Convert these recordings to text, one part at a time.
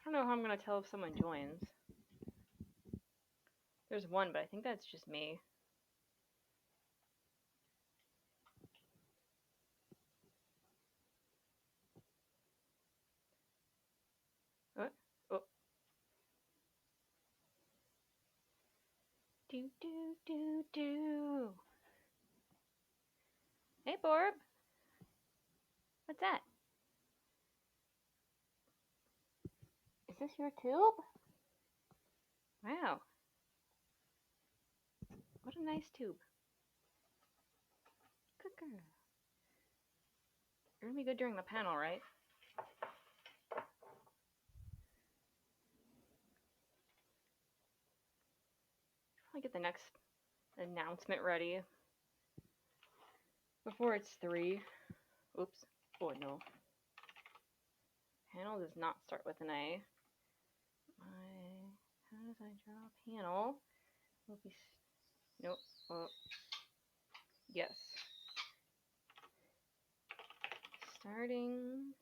I don't know how I'm gonna tell if someone joins. There's one, but I think that's just me. What? Oh. Do do do do. Hey, Borb. What's that? Is this your tube? Wow. What a nice tube. Cooker. You're gonna be good during the panel, right? I'll get the next announcement ready before it's 3. Oops. Oh no. Panel does not start with an A. How does I draw a panel? Will be nope. Oh. Yes. Starting.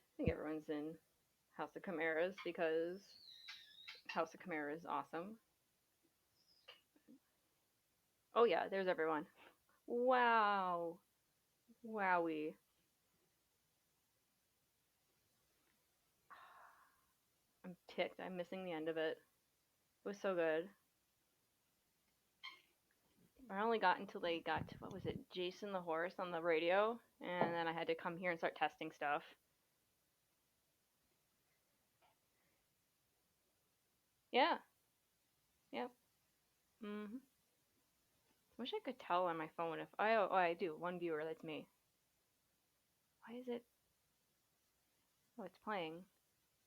I think everyone's in House of Chimeras because House of Chimera is awesome. Oh yeah, there's everyone. Wow. Wowie. I'm ticked. I'm missing the end of it. It was so good. I only got until they got to, what was it, Jason the Horse on the radio, and then I had to come here and start testing stuff. Yeah. Yep. Mhm. Wish I could tell on my phone if I do. One viewer, that's me. Why is it? Oh, it's playing.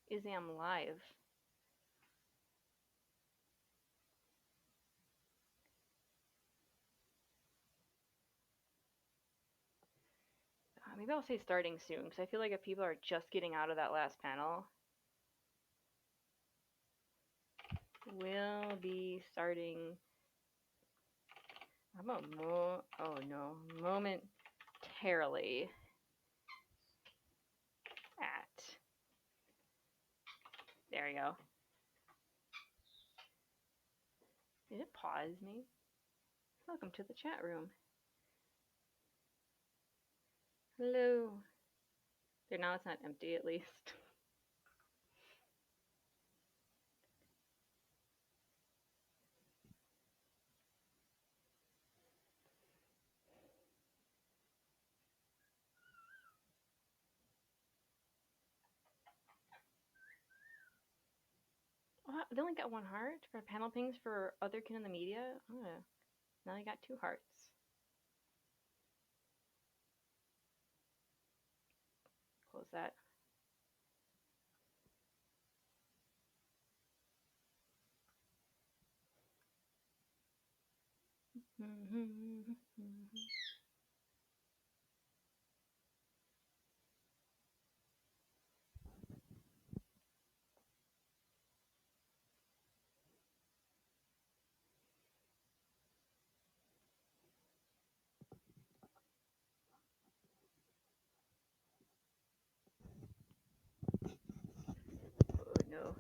Izzy, I'm live. Maybe I'll say starting soon because I feel like if people are just getting out of that last panel, we'll be starting. How about oh no, momentarily at. There you go. Did it pause me? Welcome to the chat room. Hello. There, now it's not empty at least. Oh, they only got 1 heart for panel pings for Othercon in the media. Oh, now I got 2 hearts. Close that. Oh no.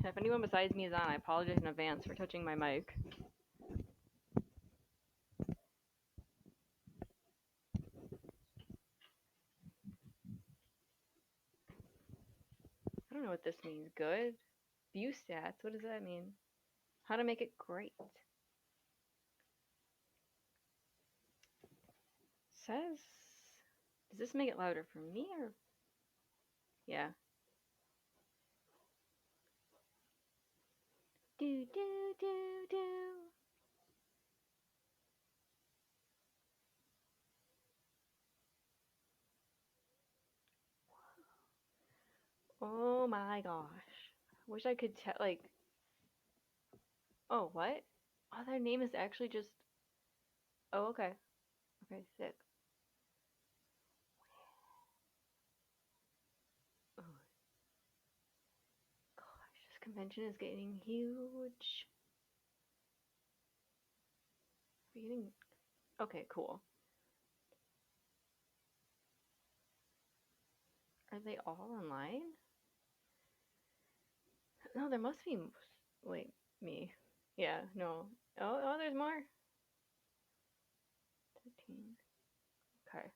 If anyone besides me is on, I apologize in advance for touching my mic. I don't know what this means. Good? View stats? What does that mean? How to make it great? Says. Does this make it louder for me or? Yeah. Do do do do. Oh my gosh. Wish I could tell, like. Oh, what? Oh, their name is actually just. Oh, okay. Okay, sick. Convention is getting huge. Getting okay, cool. Are they all online? No, there must be. Wait, me. Yeah, no. Oh, there's more. 13. Okay.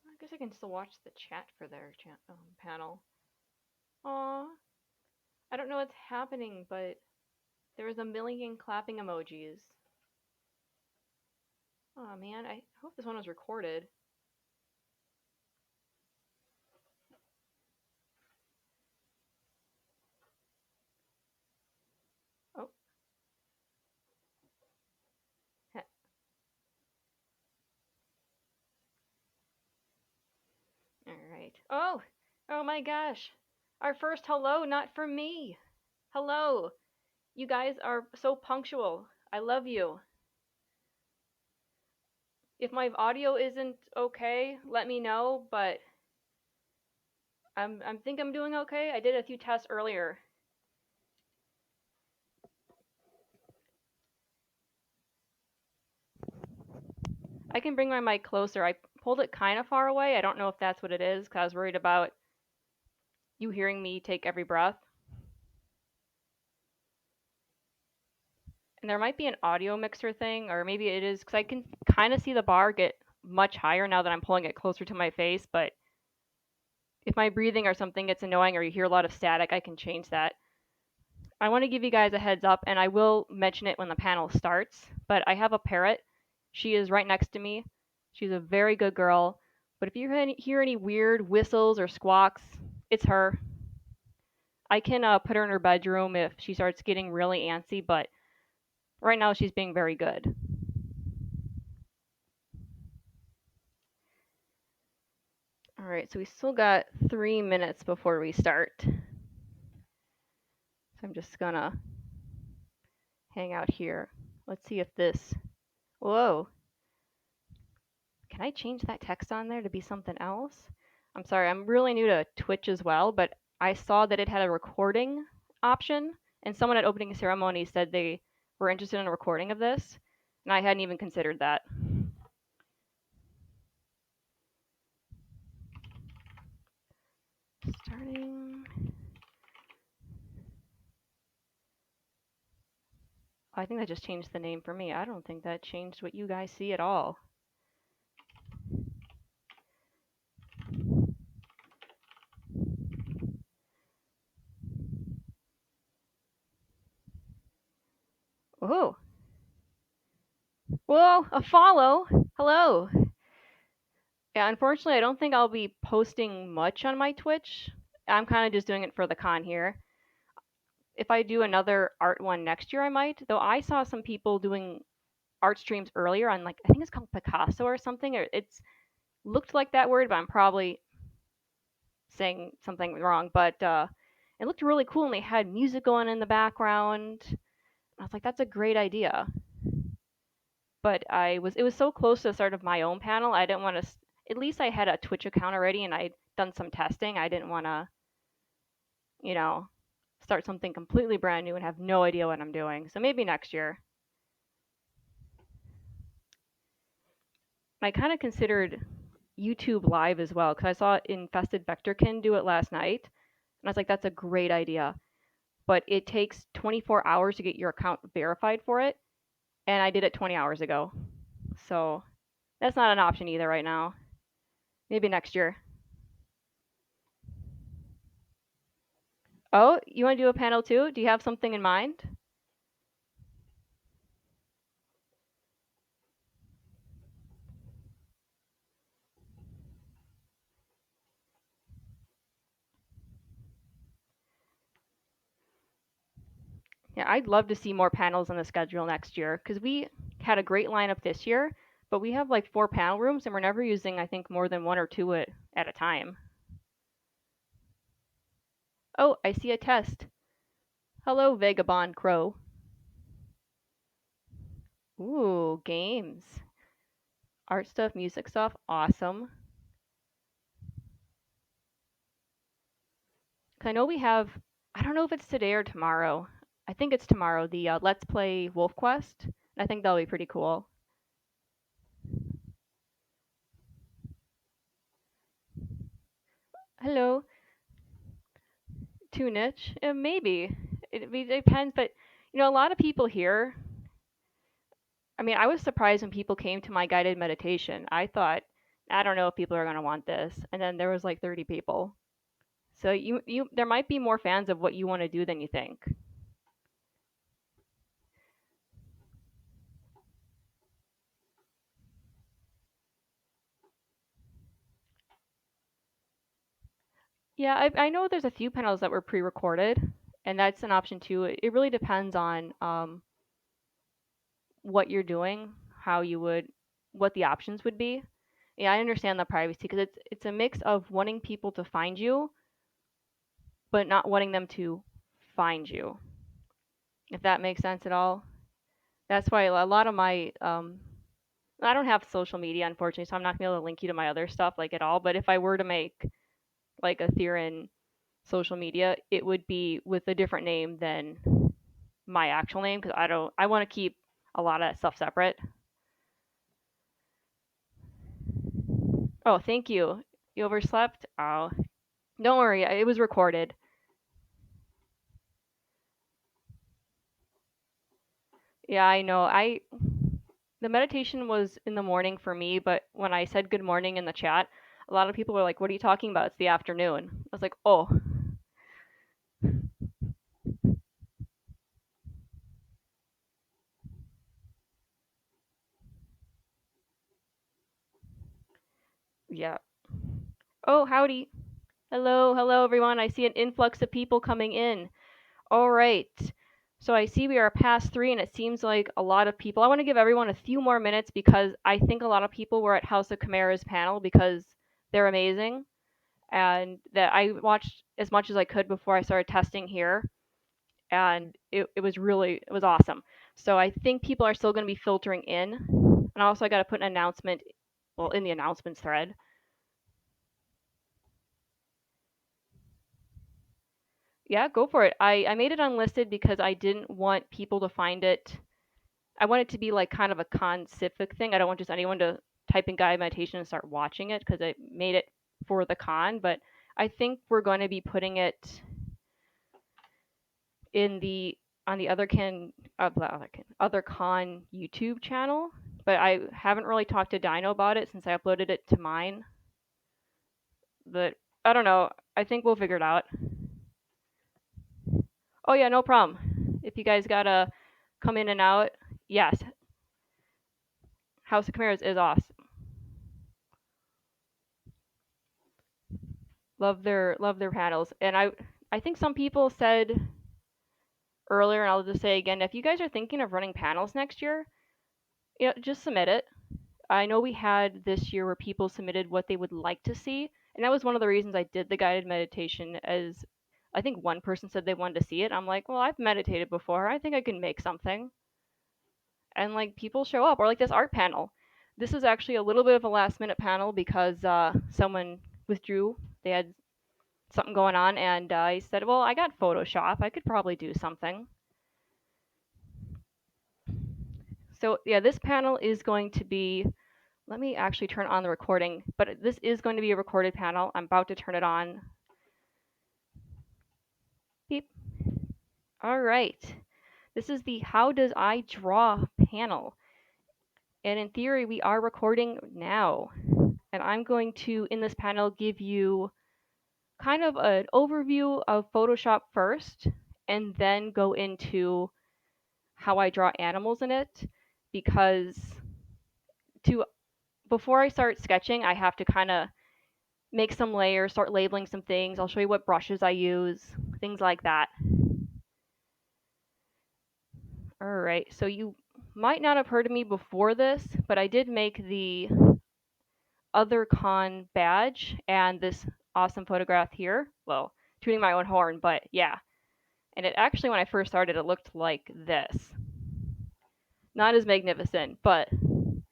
I guess I can still watch the chat for their panel. Aw, I don't know what's happening, but there was a million clapping emojis. Oh man, I hope this one was recorded. Oh. Alright. Oh my gosh. Our first hello, not from me. Hello. You guys are so punctual. I love you. If my audio isn't okay, let me know, but I think I'm doing okay. I did a few tests earlier. I can bring my mic closer. I pulled it kind of far away. I don't know if that's what it is, because I was worried about you hearing me take every breath. And there might be an audio mixer thing, or maybe it is, because I can kind of see the bar get much higher now that I'm pulling it closer to my face, but if my breathing or something gets annoying or you hear a lot of static, I can change that. I want to give you guys a heads up, and I will mention it when the panel starts, but I have a parrot. She is right next to me. She's a very good girl, but if you hear any weird whistles or squawks, it's her. I can put her in her bedroom if she starts getting really antsy, but right now she's being very good. All right, so we still got 3 minutes before we start. So I'm just gonna hang out here. Let's see if this, whoa. Can I change that text on there to be something else? I'm sorry, I'm really new to Twitch as well, but I saw that it had a recording option, and someone at opening ceremony said they were interested in a recording of this, and I hadn't even considered that. Starting. I think that just changed the name for me. I don't think that changed what you guys see at all. Whoa. Whoa, a follow. Hello. Yeah, unfortunately, I don't think I'll be posting much on my Twitch. I'm kind of just doing it for the con here. If I do another art one next year, I might. Though I saw some people doing art streams earlier on, like, I think it's called Picasso or something. Or it's looked like that word, but I'm probably saying something wrong. But it looked really cool, and they had music going in the background. I was like, that's a great idea. But it was so close to the start of my own panel. I didn't want to. At least I had a Twitch account already, and I'd done some testing. I didn't want to, you know, start something completely brand new and have no idea what I'm doing. So maybe next year. I kind of considered YouTube Live as well because I saw Infested Vectorkin do it last night, and I was like, that's a great idea. But it takes 24 hours to get your account verified for it, and I did it 20 hours ago. So that's not an option either right now. Maybe next year. Oh, you want to do a panel too? Do you have something in mind? Yeah, I'd love to see more panels on the schedule next year because we had a great lineup this year, but we have like 4 panel rooms and we're never using, I think, more than 1 or 2 at a time. Oh, I see a test. Hello, Vagabond Crow. Ooh, games. Art stuff, music stuff, awesome. 'Cause I know we have, I don't know if it's today or tomorrow. I think it's tomorrow, the Let's Play Wolf Quest. I think that'll be pretty cool. Hello, too niche? Maybe. It depends, but a lot of people here. I mean, I was surprised when people came to my guided meditation. I thought, I don't know if people are gonna want this, and then there was like 30 people. So there might be more fans of what you want to do than you think. Yeah, I know there's a few panels that were pre-recorded, and that's an option too. It really depends on what you're doing, what the options would be. Yeah, I understand the privacy because it's a mix of wanting people to find you, but not wanting them to find you. If that makes sense at all. That's why a lot of my I don't have social media unfortunately, so I'm not gonna be able to link you to my other stuff like at all. But if I were to make like a Theron social media, it would be with a different name than my actual name because I want to keep a lot of that stuff separate. Oh, thank you. You overslept? Oh, don't worry, it was recorded. Yeah, I know. The meditation was in the morning for me, but when I said good morning in the chat, a lot of people were like, "What are you talking about? It's the afternoon." I was like, "Oh, yeah." Oh, howdy. Hello, hello everyone. I see an influx of people coming in. All right. So I see we are past 3 and it seems like a lot of people. I want to give everyone a few more minutes because I think a lot of people were at House of Chimera's panel because they're amazing and that I watched as much as I could before I started testing here and it was awesome. So I think people are still going to be filtering in. And also I got to put an announcement well in the announcements thread. Yeah, go for it. I made it unlisted because I didn't want people to find it. I want it to be like kind of a con-cific thing. I don't want just anyone to type in guided meditation and start watching it because I made it for the con. But I think we're going to be putting it in the on the Othercon YouTube channel. But I haven't really talked to Dino about it since I uploaded it to mine. But I don't know. I think we'll figure it out. Oh yeah, no problem. If you guys gotta come in and out, yes, House of Chimeras is awesome. Love their panels, and I think some people said earlier, and I'll just say again, if you guys are thinking of running panels next year, just submit it. I know we had this year where people submitted what they would like to see, and that was one of the reasons I did the guided meditation. As I think one person said they wanted to see it. I'm like, well, I've meditated before. I think I can make something. And like people show up, or like this art panel. This is actually a little bit of a last minute panel because someone withdrew. They had something going on, and I said, well, I got Photoshop. I could probably do something. So yeah, this panel is going to be, let me actually turn on the recording, but this is going to be a recorded panel. I'm about to turn it on. Beep. All right. This is the How Does I Draw panel. And in theory, we are recording now. And I'm going to, in this panel, give you kind of an overview of Photoshop first, and then go into how I draw animals in it, because to before I start sketching, I have to kind of make some layers, start labeling some things. I'll show you what brushes I use, things like that. All right, so you might not have heard of me before this, but I did make the Othercon badge and this awesome photograph here. Well, tooting my own horn, but yeah. And it actually, when I first started, it looked like this. Not as magnificent, but, and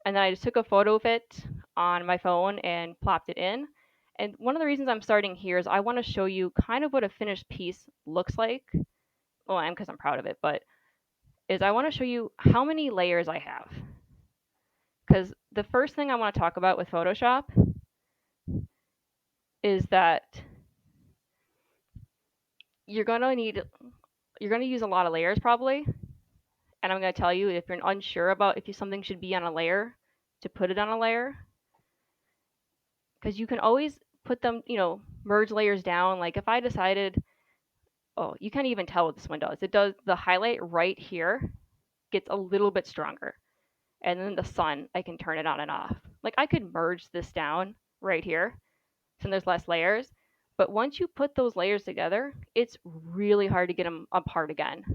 then I just took a photo of it on my phone and plopped it in. And one of the reasons I'm starting here is I want to show you kind of what a finished piece looks like. Well, I'm because I'm proud of it, but is I want to show you how many layers I have. Because the first thing I want to talk about with Photoshop is that you're going to use a lot of layers probably. And I'm going to tell you if you're unsure about if something should be on a layer, to put it on a layer. Because you can always put them, merge layers down. Like if I decided, oh, you can't even tell what this one does. It does the highlight right here gets a little bit stronger. And then the sun, I can turn it on and off. Like I could merge this down right here, so there's less layers. But once you put those layers together, it's really hard to get them apart again.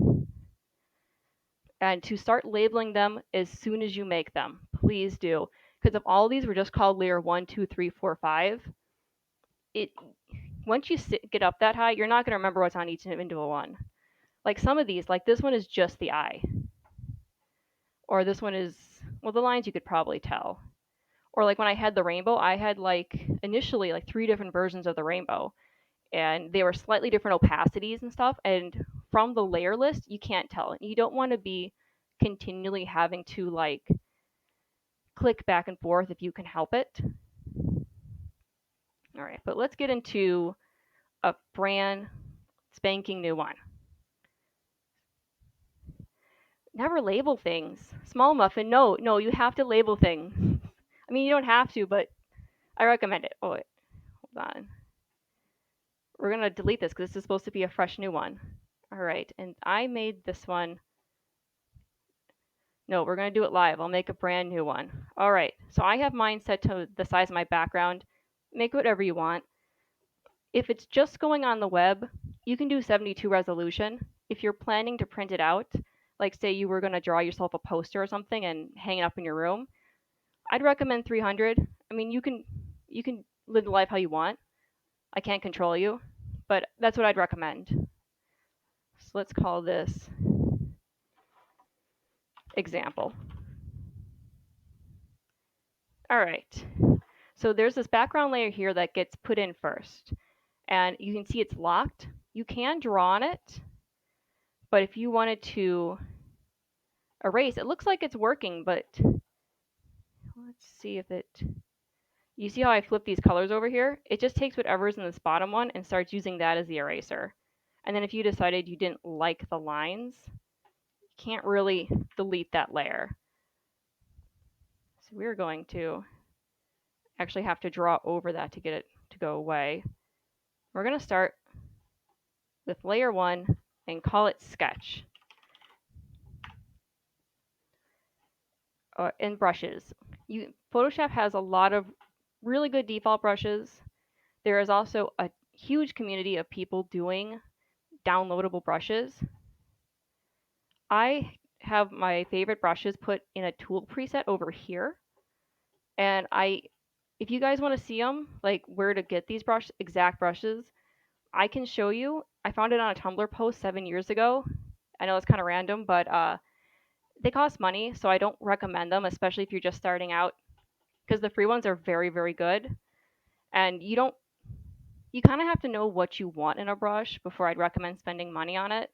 And to start labeling them as soon as you make them, please do. Because if all these were just called layer 1, 2, 3, 4, 5, once you get up that high, you're not going to remember what's on each individual one. Like some of these, like this one is just the eye. Or this one is, well, the lines you could probably tell. Or like when I had the rainbow, I had initially 3 different versions of the rainbow. And they were slightly different opacities and stuff. And from the layer list, you can't tell. You don't want to be continually having to click back and forth if you can help it. All right, but let's get into a brand spanking new one. Never label things. Small muffin, no, you have to label things. I mean, you don't have to, but I recommend it. Oh, wait, hold on. We're going to delete this because this is supposed to be a fresh new one. All right, and I made this one. No, we're going to do it live. I'll make a brand new one. All right, so I have mine set to the size of my background. Make whatever you want. If it's just going on the web, you can do 72 resolution. If you're planning to print it out, like say you were going to draw yourself a poster or something and hang it up in your room, I'd recommend 300. I mean, you can live the life how you want. I can't control you, but that's what I'd recommend. So let's call this example. All right. So there's this background layer here that gets put in first. And you can see it's locked. You can draw on it, but if you wanted to erase, it looks like it's working, but let's see if it, you see how I flip these colors over here? It just takes whatever's in this bottom one and starts using that as the eraser. And then if you decided you didn't like the lines, you can't really delete that layer. So we're going to actually have to draw over that to get it to go away. We're going to start with layer 1 and call it sketch. And brushes. Photoshop has a lot of really good default brushes. There is also a huge community of people doing downloadable brushes. I have my favorite brushes put in a tool preset over here. And if you guys want to see them, like where to get these exact brushes, I can show you. I found it on a Tumblr post 7 years ago. I know it's kind of random, but they cost money, so I don't recommend them, especially if you're just starting out, because the free ones are very, very good. And you kind of have to know what you want in a brush before I'd recommend spending money on it,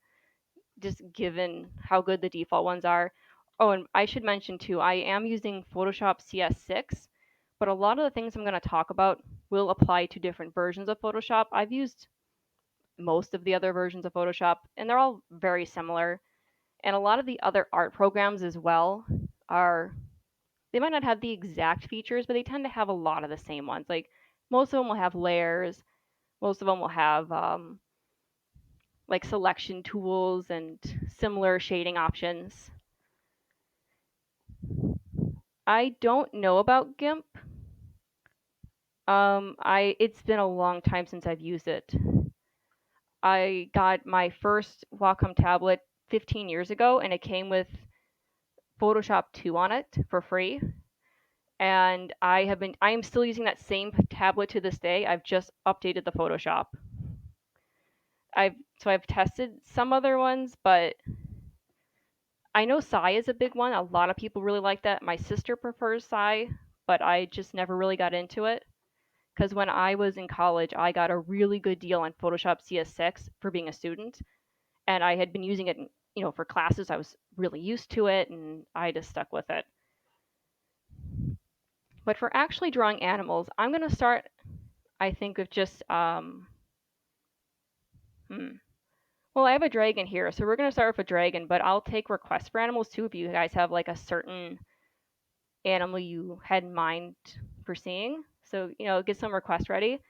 just given how good the default ones are. Oh, and I should mention too, I am using Photoshop CS6, but a lot of the things I'm going to talk about will apply to different versions of Photoshop. I've used most of the other versions of Photoshop, and they're all very similar. And a lot of the other art programs as well they might not have the exact features, but they tend to have a lot of the same ones. Like most of them will have layers, most of them will have like selection tools and similar shading options. I don't know about GIMP. It's been a long time since I've used it. I got my first Wacom tablet 15 years ago, and it came with Photoshop 2 on it for free. And I am still using that same tablet to this day. I've just updated the Photoshop. I've tested some other ones, but I know Psy is a big one. A lot of people really like that. My sister prefers Psy, but I just never really got into it. because when I was in college, I got a really good deal on Photoshop CS6 for being a student, and I had been using it, for classes. I was really used to it, and I just stuck with it. But for actually drawing animals, I'm gonna start, I think, with just Well, I have a dragon here, so we're gonna start with a dragon, but I'll take requests for animals too if you guys have like a certain animal you had in mind for seeing. So, get some requests ready.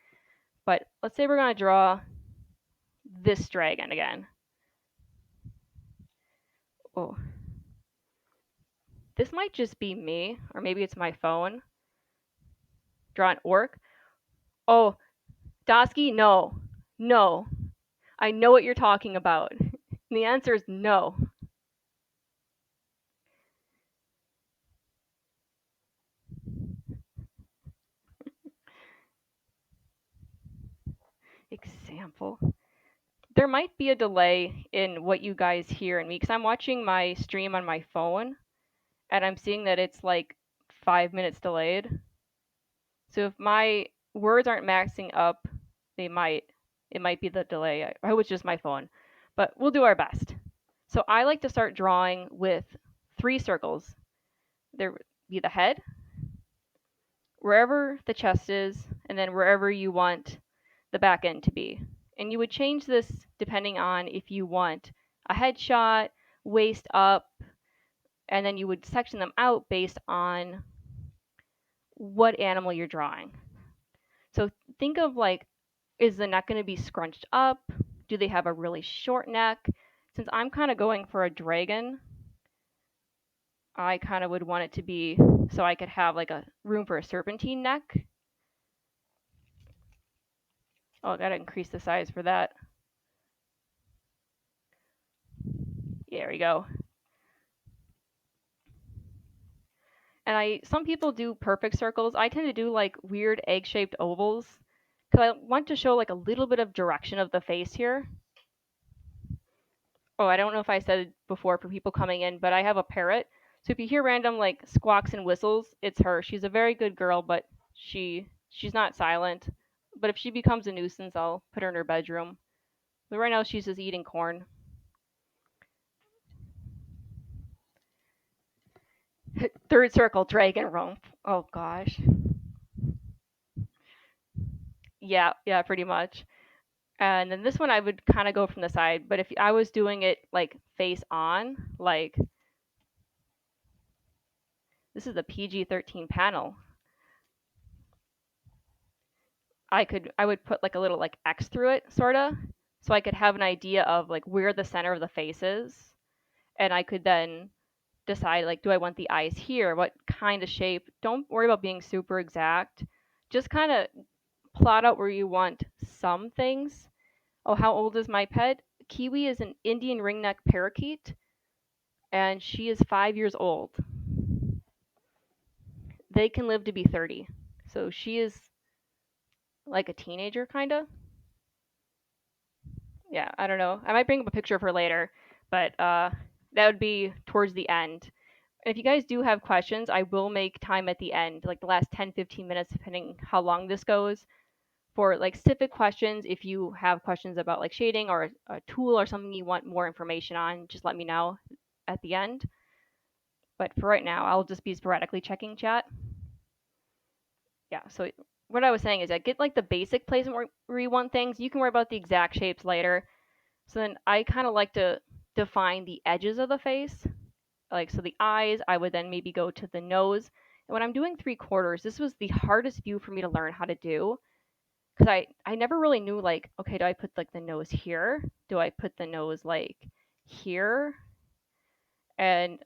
But let's say we're gonna draw this dragon again. Oh, this might just be me, or maybe it's my phone. Draw an orc. Oh, Dosky, no. No. I know what you're talking about. The answer is no. Example. There might be a delay in what you guys hear in me because I'm watching my stream on my phone and I'm seeing that it's like 5 minutes delayed. So if my words aren't maxing up, they might it might be the delay. I hope it's just my phone, but we'll do our best. So I like to start drawing with 3 circles. There would be the head, wherever the chest is, and then wherever you want the back end to be. And you would change this depending on if you want a headshot, waist up, and then you would section them out based on what animal you're drawing. So think of like, is the neck going to be scrunched up? Do they have a really short neck? Since I'm kind of going for a dragon, I kind of would want it to be so I could have like a room for a serpentine neck. Oh, I gotta increase the size for that. There we go. And some people do perfect circles. I tend to do like weird egg-shaped ovals because I want to show like a little bit of direction of the face here. Oh, I don't know if I said it before for people coming in, but I have a parrot. So if you hear random like squawks and whistles, it's her. She's a very good girl, but she's not silent. But if she becomes a nuisance, I'll put her in her bedroom. But right now she's just eating corn. Third circle, dragon rump. Oh gosh. Yeah, pretty much. And then this one I would kind of go from the side, but if I was doing it like face on, like this is the PG-13 panel, I would put like a little like X through it sorta, so I could have an idea of like where the center of the face is, and I could then decide like, do I want the eyes here? What kind of shape? Don't worry about being super exact. Just kind of plot out where you want some things. Oh, how old is my pet? Kiwi is an Indian ringneck parakeet, and she is 5 years old. They can live to be 30. So she is like a teenager, kind of. Yeah, I don't know. I might bring up a picture of her later, but that would be towards the end. And if you guys do have questions, I will make time at the end, like the last 10, 15 minutes, depending how long this goes, for like specific questions. If you have questions about like shading or a tool or something you want more information on, just let me know at the end. But for right now, I'll just be sporadically checking chat. Yeah, so what I was saying is that get like the basic placement where you want things. You can worry about the exact shapes later. So then I kind of like to define the edges of the face. Like, so the eyes, I would then maybe go to the nose. And when I'm doing 3/4, this was the hardest view for me to learn how to do. Because I never really knew, like, okay, do I put like the nose here? Do I put the nose like here? And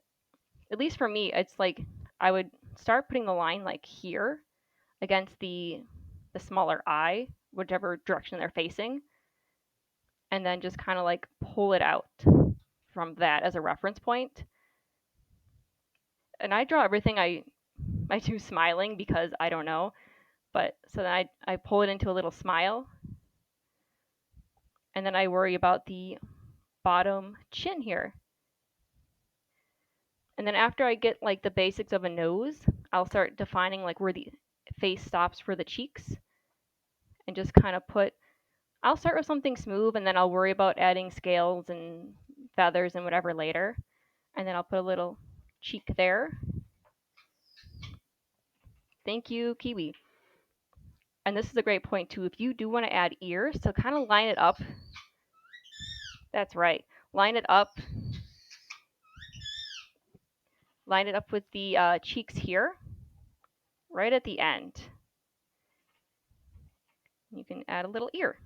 at least for me, it's like I would start putting the line like here against the smaller eye, whichever direction they're facing, and then just kind of like pull it out from that as a reference point. And I draw everything I do smiling because I don't know, but so then I pull it into a little smile, and then I worry about the bottom chin here. And then after I get like the basics of a nose, I'll start defining like where the face stops for the cheeks. and just kind of I'll start with something smooth and then I'll worry about adding scales and feathers and whatever later. And then I'll put a little cheek there. Thank you, Kiwi. And this is a great point too. If you do want to add ears, so kind of line it up. That's right. Line it up. Line it up with the cheeks here, right at the end. You can add a little ear.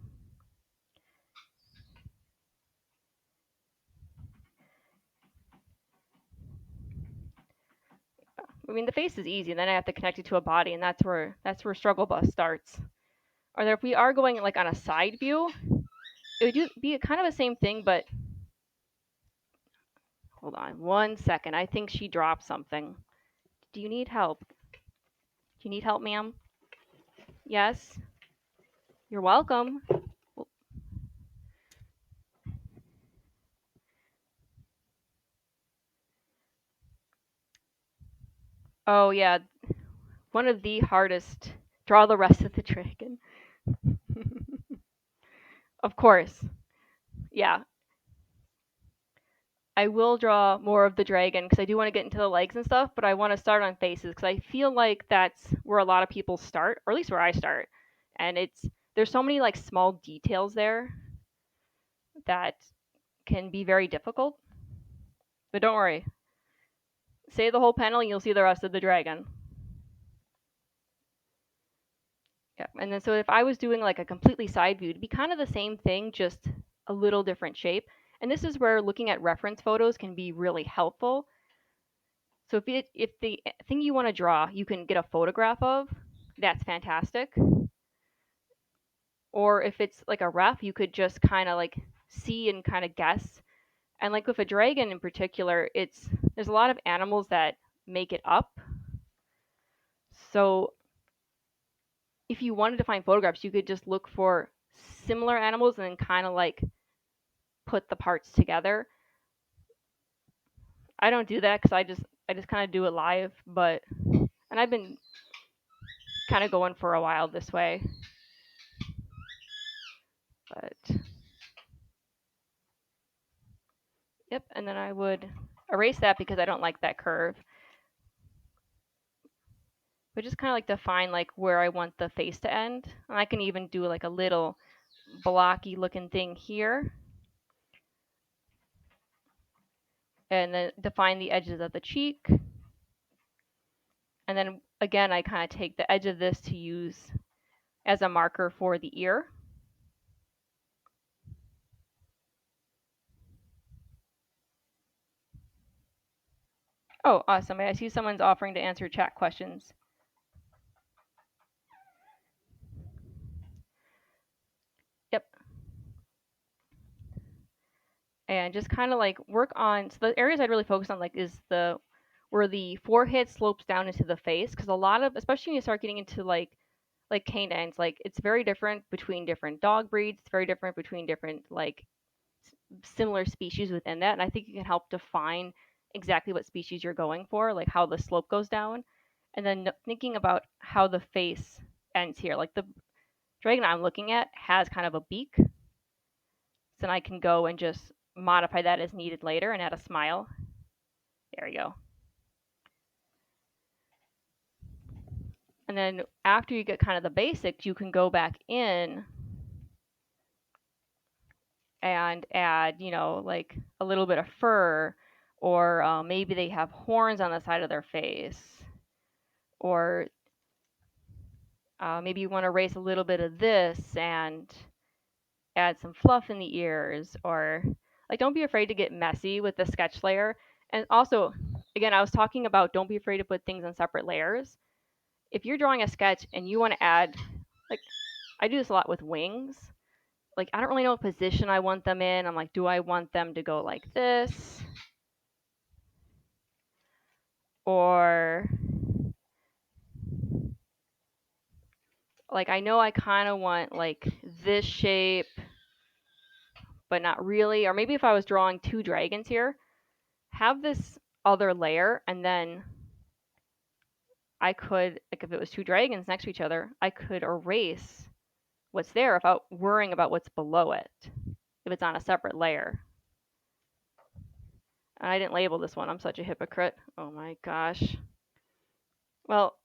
I mean, the face is easy, and then I have to connect it to a body, and that's where Struggle Bus starts. Or if we are going like on a side view, it would be kind of the same thing, but hold on 1 second. I think she dropped something. Do you need help? Do you need help, ma'am? Yes. You're welcome. Oh yeah, one of the hardest. Draw the rest of the dragon. Of course. Yeah. I will draw more of the dragon because I do want to get into the legs and stuff, but I want to start on faces because I feel like that's where a lot of people start, or at least where I start. And there's so many like small details there that can be very difficult. But don't worry. Say the whole panel and you'll see the rest of the dragon. Yeah. And then so if I was doing like a completely side view, it'd be kind of the same thing, just a little different shape. And this is where looking at reference photos can be really helpful. So if the thing you want to draw, you can get a photograph of, that's fantastic. Or if it's like a ref, you could just kind of like see and kind of guess. And like with a dragon in particular, there's a lot of animals that make it up. So if you wanted to find photographs, you could just look for similar animals and then kind of like put the parts together. I don't do that because I just kind of do it live, and I've been kind of going for a while this way. But yep, and then I would erase that because I don't like that curve. But just kind of like define like where I want the face to end. And I can even do like a little blocky looking thing here. And then define the edges of the cheek. And then again, I kind of take the edge of this to use as a marker for the ear. Oh, awesome. I see someone's offering to answer chat questions. Yep. And just kind of like work on, so the areas I'd really focus on like is where the forehead slopes down into the face, because a lot of, especially when you start getting into like canines, like it's very different between different dog breeds. It's very different between different like similar species within that. And I think it can help define exactly what species you're going for, like how the slope goes down. And then thinking about how the face ends here. Like the dragon I'm looking at has kind of a beak. So then I can go and just modify that as needed later and add a smile. There you go. And then after you get kind of the basics, you can go back in and add, you know, like a little bit of fur, or maybe they have horns on the side of their face, or maybe you want to erase a little bit of this and add some fluff in the ears, or like don't be afraid to get messy with the sketch layer. And also, again, I was talking about don't be afraid to put things on separate layers. If you're drawing a sketch and you want to add, like I do this a lot with wings, like I don't really know what position I want them in. I'm like, do I want them to go like this? Or like I know I kind of want like this shape, but not really. Or maybe if I was drawing two dragons here, have this other layer, and then I could, like if it was two dragons next to each other, I could erase what's there without worrying about what's below it if it's on a separate layer. And I didn't label this one. I'm such a hypocrite. Oh my gosh. Well,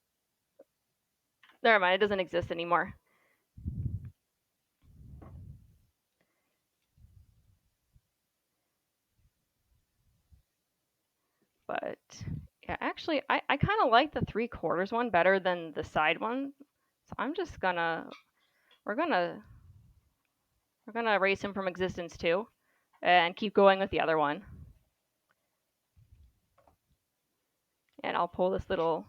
never mind. It doesn't exist anymore. But yeah, actually, I kind of like the 3/4 one better than the side one. So I'm just gonna, we're gonna, we're gonna erase him from existence too, and keep going with the other one. And I'll pull this little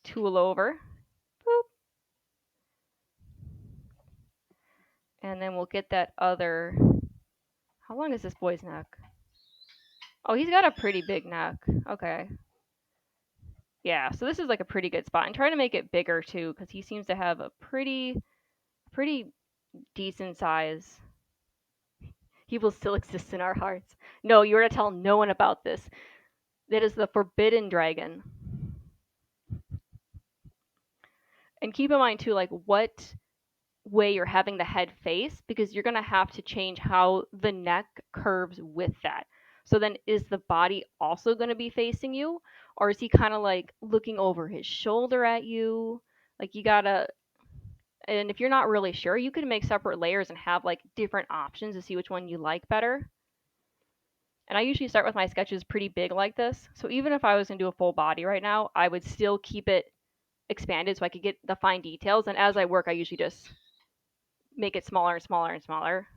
tool over. Boop. And then we'll get that other, how long is this boy's neck? Oh, he's got a pretty big neck. Okay. Yeah, so this is like a pretty good spot. And try to make it bigger too, because he seems to have a pretty decent size. He will still exist in our hearts. No, you are to tell no one about this. That is the forbidden dragon. And keep in mind too, like what way you're having the head face, because you're gonna have to change how the neck curves with that. So then is the body also gonna be facing you? Or is he kind of like looking over his shoulder at you? Like you gotta, and if you're not really sure, you can make separate layers and have like different options to see which one you like better. And I usually start with my sketches pretty big like this. So even if I was gonna do a full body right now, I would still keep it expanded so I could get the fine details. And as I work, I usually just make it smaller and smaller and smaller.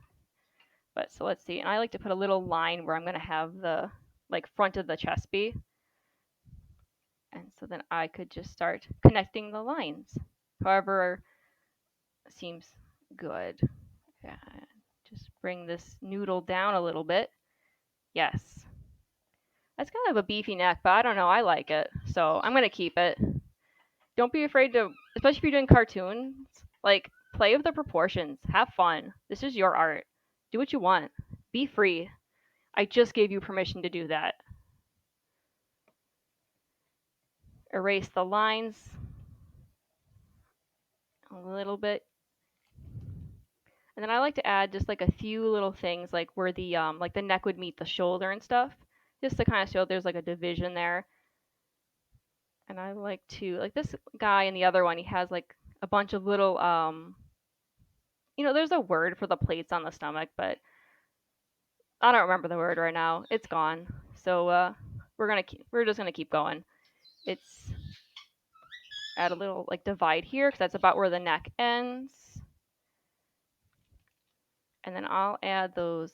But so let's see. And I like to put a little line where I'm gonna have the like front of the chest be. And so then I could just start connecting the lines. However seems good. Yeah. Just bring this noodle down a little bit. Yes. That's kind of a beefy neck, but I don't know. I like it. So I'm going to keep it. Don't be afraid to, especially if you're doing cartoons, like play with the proportions. Have fun. This is your art. Do what you want. Be free. I just gave you permission to do that. Erase the lines a little bit. And then I like to add just like a few little things like where the like the neck would meet the shoulder and stuff, just to kind of show there's like a division there. And I like to, like this guy and the other one, he has like a bunch of little there's a word for the plates on the stomach, but I don't remember the word right now. It's gone. So we're just gonna keep going. It's add a little like divide here because that's about where the neck ends. And then I'll add those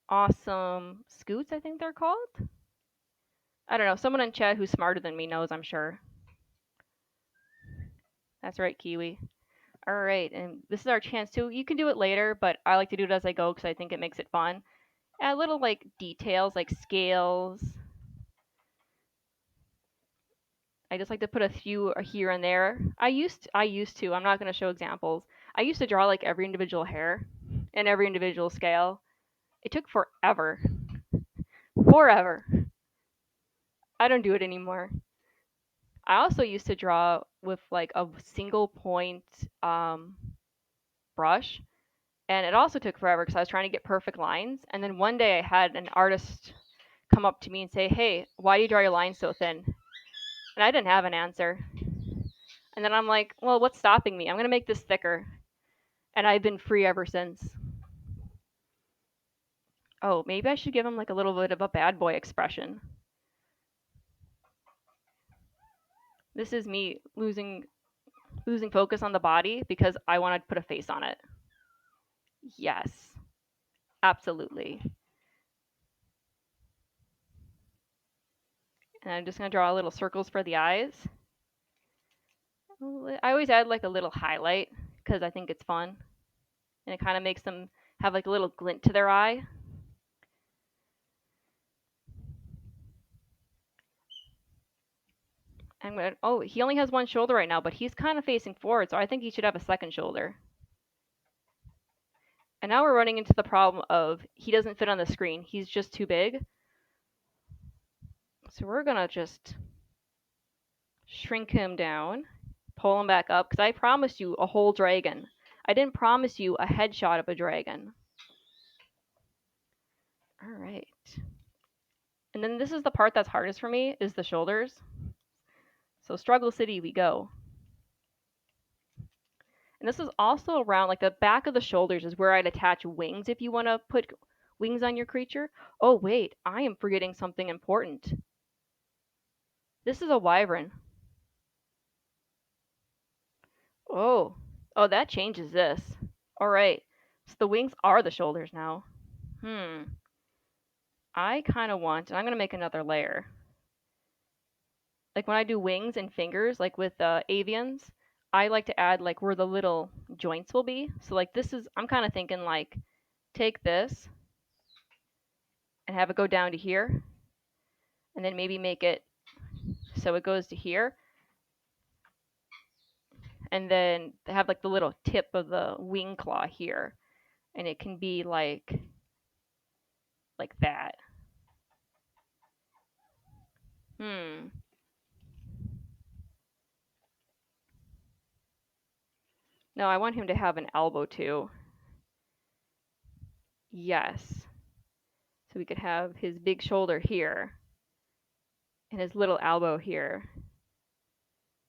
awesome scoots, I think they're called. I don't know. Someone in chat who's smarter than me knows, I'm sure. That's right, Kiwi. All right, and this is our chance too. You can do it later, but I like to do it as I go because I think it makes it fun. Add little like details like scales. I just like to put a few here and there. I used to. I'm not going to show examples. I used to draw like every individual hair and every individual scale. It took forever. Forever. I don't do it anymore. I also used to draw with like a single point brush, and it also took forever because I was trying to get perfect lines. And then one day I had an artist come up to me and say, "Hey, why do you draw your lines so thin?" And I didn't have an answer. And then I'm like, "Well, what's stopping me? I'm gonna make this thicker." And I've been free ever since. Oh, maybe I should give him like a little bit of a bad boy expression. This is me losing focus on the body because I want to put a face on it. Yes, absolutely. And I'm just going to draw little circles for the eyes. I always add like a little highlight because I think it's fun. And it kind of makes them have like a little glint to their eye. I'm going to, oh, he only has one shoulder right now, but he's kind of facing forward, so I think he should have a second shoulder. And now we're running into the problem of he doesn't fit on the screen. He's just too big. So we're going to just shrink him down, pull him back up, because I promised you a whole dragon. I didn't promise you a headshot of a dragon. All right. And then this is the part that's hardest for me, is the shoulders. So Struggle City we go. And this is also around, like, the back of the shoulders is where I'd attach wings if you want to put wings on your creature. Oh, wait, I am forgetting something important. This is a wyvern. Oh, that changes this. All right, so the wings are the shoulders now. I kind of want, and I'm going to make another layer. Like when I do wings and fingers, like with avians, I like to add like where the little joints will be. So like this is, I'm kind of thinking like take this and have it go down to here, and then maybe make it so it goes to here, and then have like the little tip of the wing claw here, and it can be like that. No, I want him to have an elbow too. Yes. So we could have his big shoulder here and his little elbow here.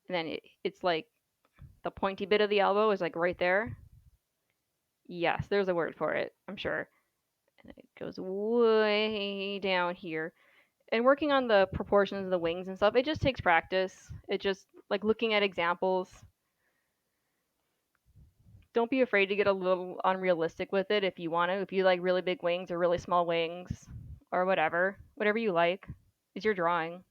And then it's like the pointy bit of the elbow is like right there. Yes, there's a word for it, I'm sure. And it goes way down here. And working on the proportions of the wings and stuff, it just takes practice. It just, like, looking at examples. Don't be afraid to get a little unrealistic with it if you want to. If you like really big wings or really small wings or whatever you like is your drawing.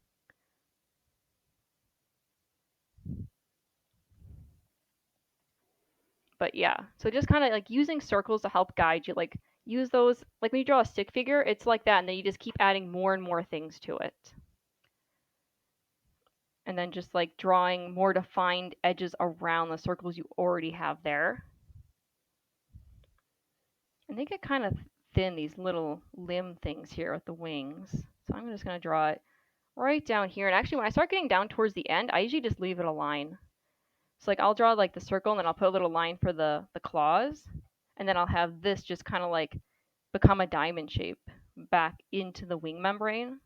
But yeah, so just kind of like using circles to help guide you. Like use those, like when you draw a stick figure, it's like that, and then you just keep adding more and more things to it. And then just like drawing more defined edges around the circles you already have there. And they get kind of thin, these little limb things here with the wings. So I'm just going to draw it right down here. And actually, when I start getting down towards the end, I usually just leave it a line. So like I'll draw like the circle, and then I'll put a little line for the claws. And then I'll have this just kind of like become a diamond shape back into the wing membrane. And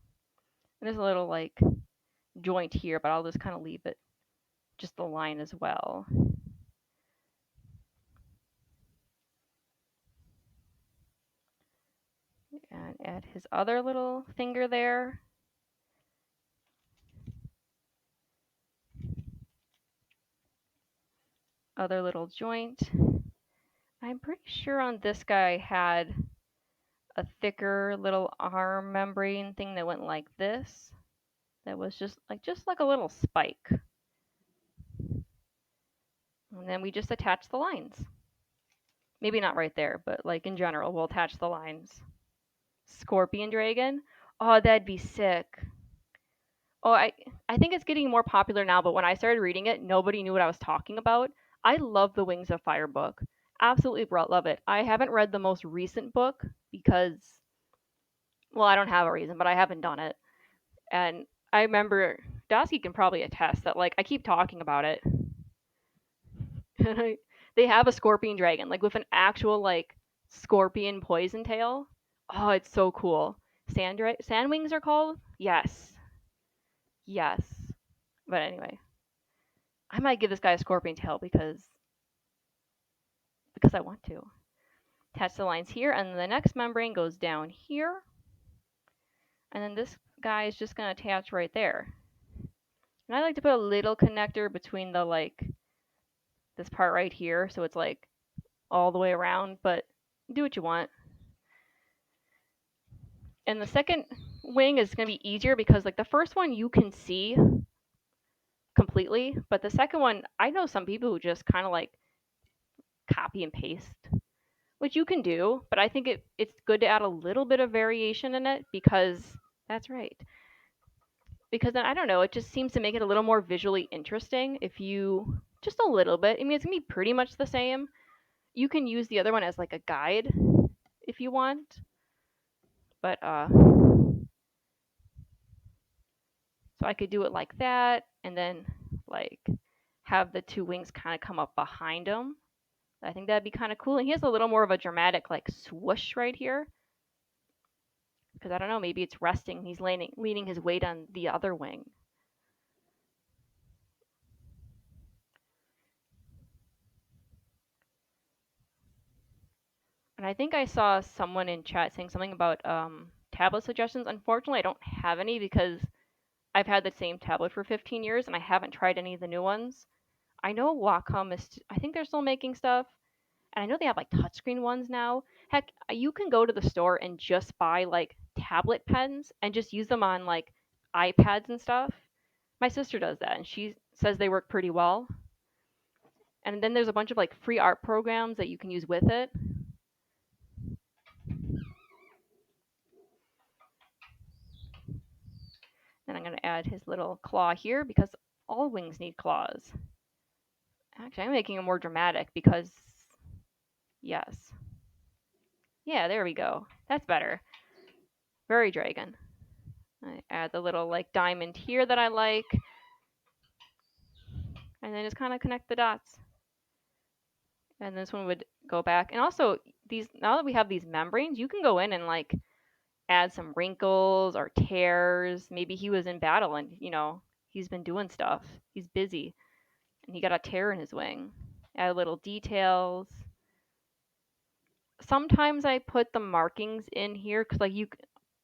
there's a little like joint here, but I'll just kind of leave it just the line as well. And add his other little finger there. Other little joint. I'm pretty sure on this guy I had a thicker little arm membrane thing that went like this. That was just like a little spike. And then we just attach the lines. Maybe not right there, but like in general, we'll attach the lines. Scorpion dragon? Oh, that'd be sick. Oh, I think it's getting more popular now, but when I started reading it, nobody knew what I was talking about. I love the Wings of Fire book. Absolutely love it. I haven't read the most recent book because, well, I don't have a reason, but I haven't done it. And I remember Dosky can probably attest that like I keep talking about it. They have a scorpion dragon, like with an actual like scorpion poison tail. Oh, it's so cool. Sand wings are called? Yes. Yes. But anyway, I might give this guy a scorpion tail because I want to. Attach the lines here, and the next membrane goes down here. And then this guy is just going to attach right there. And I like to put a little connector between the like this part right here, so it's like all the way around, but do what you want. And the second wing is going to be easier because like the first one you can see completely, but the second one, I know some people who just kind of like copy and paste, which you can do, but I think it's good to add a little bit of variation in it because that's right. Because then I don't know, it just seems to make it a little more visually interesting if you just a little bit. I mean, it's going to be pretty much the same. You can use the other one as like a guide if you want. But so I could do it like that, and then like have the two wings kind of come up behind them. I think that'd be kind of cool. And he has a little more of a dramatic like swoosh right here. Because I don't know, maybe it's resting. He's leaning his weight on the other wing. And I think I saw someone in chat saying something about tablet suggestions. Unfortunately, I don't have any because I've had the same tablet for 15 years and I haven't tried any of the new ones. I know Wacom is, I think they're still making stuff. And I know they have like touchscreen ones now. Heck, you can go to the store and just buy like tablet pens and just use them on like iPads and stuff. My sister does that and she says they work pretty well. And then there's a bunch of like free art programs that you can use with it. And I'm going to add his little claw here because all wings need claws. Actually, I'm making it more dramatic because, yes. Yeah, there we go. That's better. Very dragon. I add the little like diamond here that I like. And then just kind of connect the dots. And this one would go back. And also, these now that we have these membranes, you can go in and like add some wrinkles or tears. Maybe he was in battle and, you know, he's been doing stuff. He's busy. And he got a tear in his wing. Add little details. Sometimes I put the markings in here because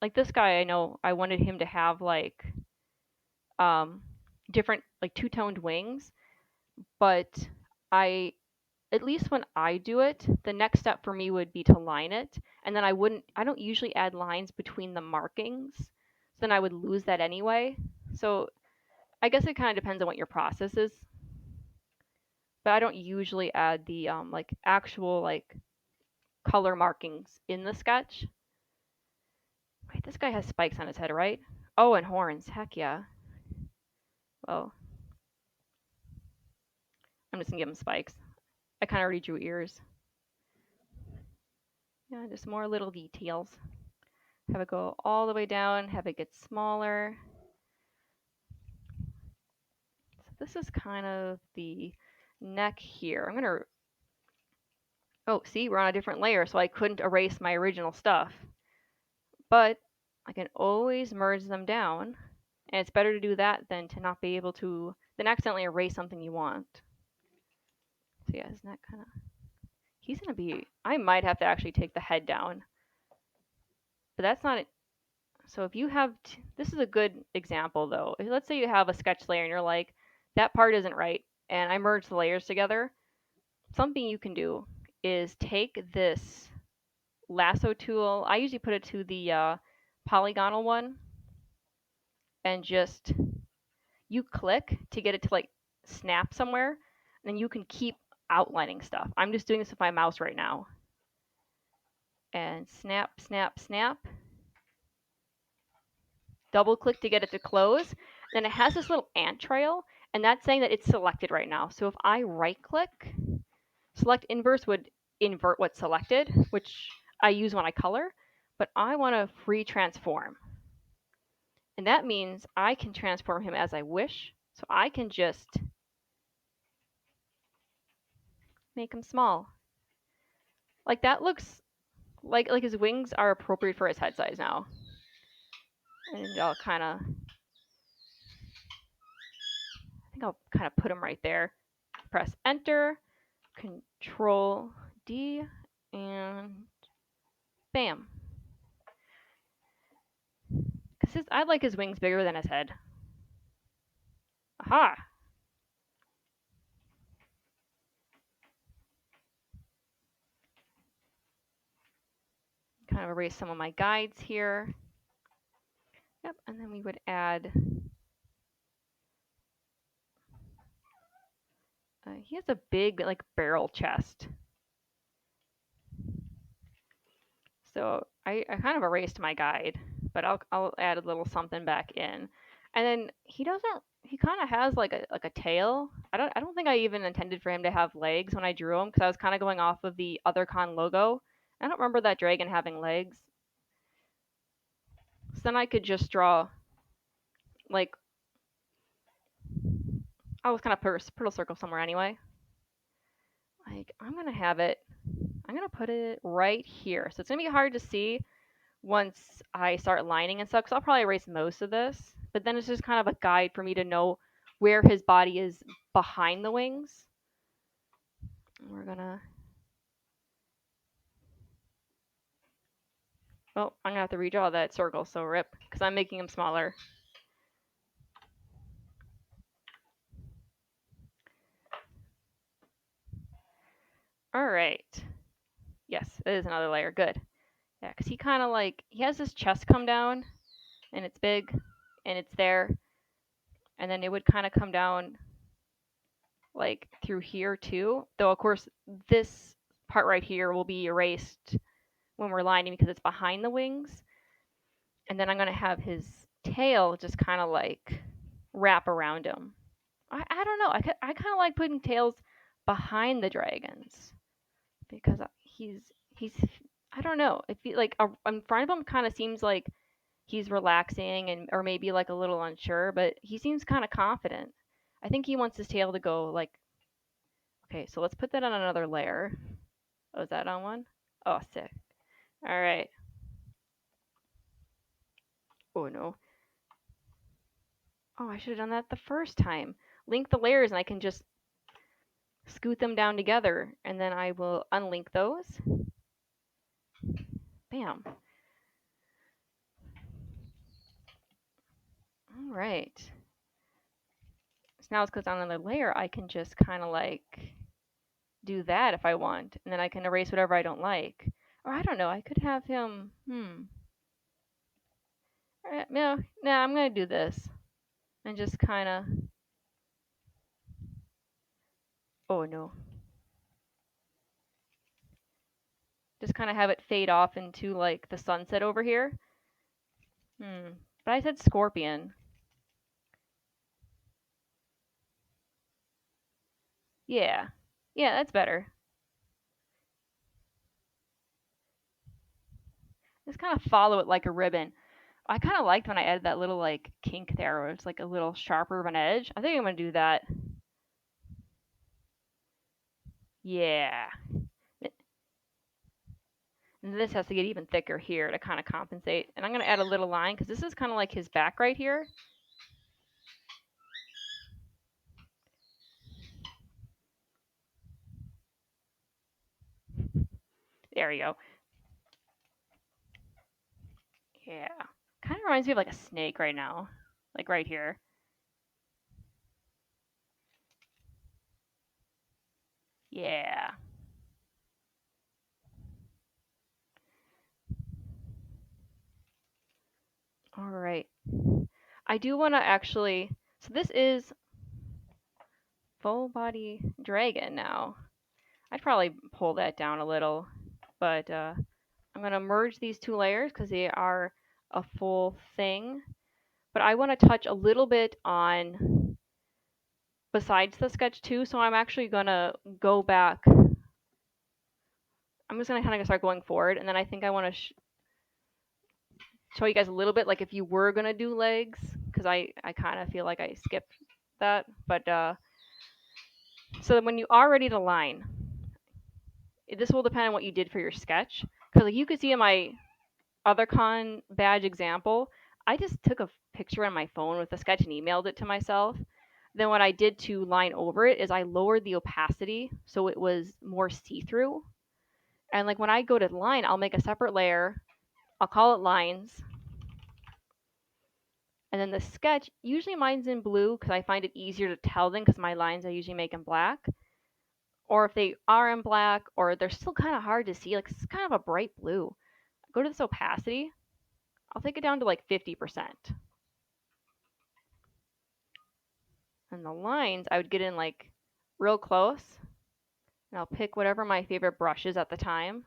like this guy, I know I wanted him to have like different like two-toned wings, but I at least when I do it, the next step for me would be to line it, and then I don't usually add lines between the markings, so then I would lose that anyway. So I guess it kind of depends on what your process is, but I don't usually add the like actual like color markings in the sketch. Wait, this guy has spikes on his head, right? Oh, and horns. Heck yeah. Well, I'm just gonna give him spikes. I kind of already drew ears. Yeah, just more little details. Have it go all the way down, have it get smaller. So this is kind of the neck here. I'm gonna, oh, see, we're on a different layer, so I couldn't erase my original stuff. But I can always merge them down, and it's better to do that than to not be able to, then accidentally erase something you want. So yeah, isn't that kind of, he's gonna be, I might have to actually take the head down. But that's not it. So if you have, this is a good example though. Let's say you have a sketch layer and you're like, that part isn't right, and I merged the layers together. Something you can do is take this lasso tool. I usually put it to the polygonal one, and just you click to get it to like snap somewhere, and then you can keep outlining stuff. I'm just doing this with my mouse right now. And snap, snap, snap. Double click to get it to close. Then it has this little ant trail, and that's saying that it's selected right now. So if I right click, select inverse would invert what's selected, which I use when I color, but I want to free transform. And that means I can transform him as I wish. So I can just make him small. Like that looks like his wings are appropriate for his head size now. And I'll kind of, I think I'll kind of put him right there. Press enter, control D, and bam. Because I like his wings bigger than his head. Aha! Kind of erase some of my guides here. Yep, and then we would add, he has a big like barrel chest. So I kind of erased my guide, but I'll add a little something back in. And then he kind of has like a tail. I don't think I even intended for him to have legs when I drew him because I was kind of going off of the Othercon logo. I don't remember that dragon having legs. So then I could just draw like, I was kind of put a circle somewhere anyway. like, I'm going to put it right here. So it's going to be hard to see once I start lining and stuff, because I'll probably erase most of this. But then it's just kind of a guide for me to know where his body is behind the wings. We're going to... Oh, I'm going to have to redraw that circle, so rip, because I'm making him smaller. All right. Yes, it is another layer. Good. Yeah, because he kind of like, he has his chest come down, and it's big, and it's there. And then it would kind of come down like through here too. Though, of course, this part right here will be erased when we're lining because it's behind the wings. And then I'm going to have his tail just kind of like wrap around him. I don't know. I kind of like putting tails behind the dragons because he's I don't know. If he, like in front of him kind of seems like he's relaxing and or maybe like a little unsure, but he seems kind of confident. I think he wants his tail to go like, okay, so let's put that on another layer. Oh, is that on one? Oh, sick. All right. Oh no. Oh, I should have done that the first time. Link the layers and I can just scoot them down together and then I will unlink those. Bam. All right. So now it's because on another layer, I can just kind of like do that if I want. And then I can erase whatever I don't like. Or I don't know, I could have him, no, I'm going to do this. And just kind of, oh no. Just kind of have it fade off into like the sunset over here. But I said scorpion. Yeah. Yeah, that's better. Just kind of follow it like a ribbon. I kind of liked when I added that little like kink there where it's like a little sharper of an edge. I think I'm going to do that. Yeah. And this has to get even thicker here to kind of compensate. And I'm going to add a little line because this is kind of like his back right here. There you go. Yeah. Kind of reminds me of like a snake right now. Like right here. Yeah. All right. I do want to actually, so this is full body dragon now. I'd probably pull that down a little, but I'm going to merge these two layers because they are a full thing. But I want to touch a little bit on besides the sketch too, so I'm actually going to go back. I'm just going to kind of start going forward, and then I think I want to show you guys a little bit, like if you were going to do legs, because I kind of feel like I skipped that. But so when you are ready to line, this will depend on what you did for your sketch. Because like you could see in my Othercon badge example, I just took a picture on my phone with the sketch and emailed it to myself. Then what I did to line over it is I lowered the opacity so it was more see-through. And like when I go to line, I'll make a separate layer. I'll call it lines. And then the sketch, usually mine's in blue because I find it easier to tell them because my lines I usually make in black. Or if they are in black or they're still kind of hard to see, like it's kind of a bright blue. Go to this opacity. I'll take it down to like 50%. And the lines, I would get in like real close. And I'll pick whatever my favorite brush is at the time.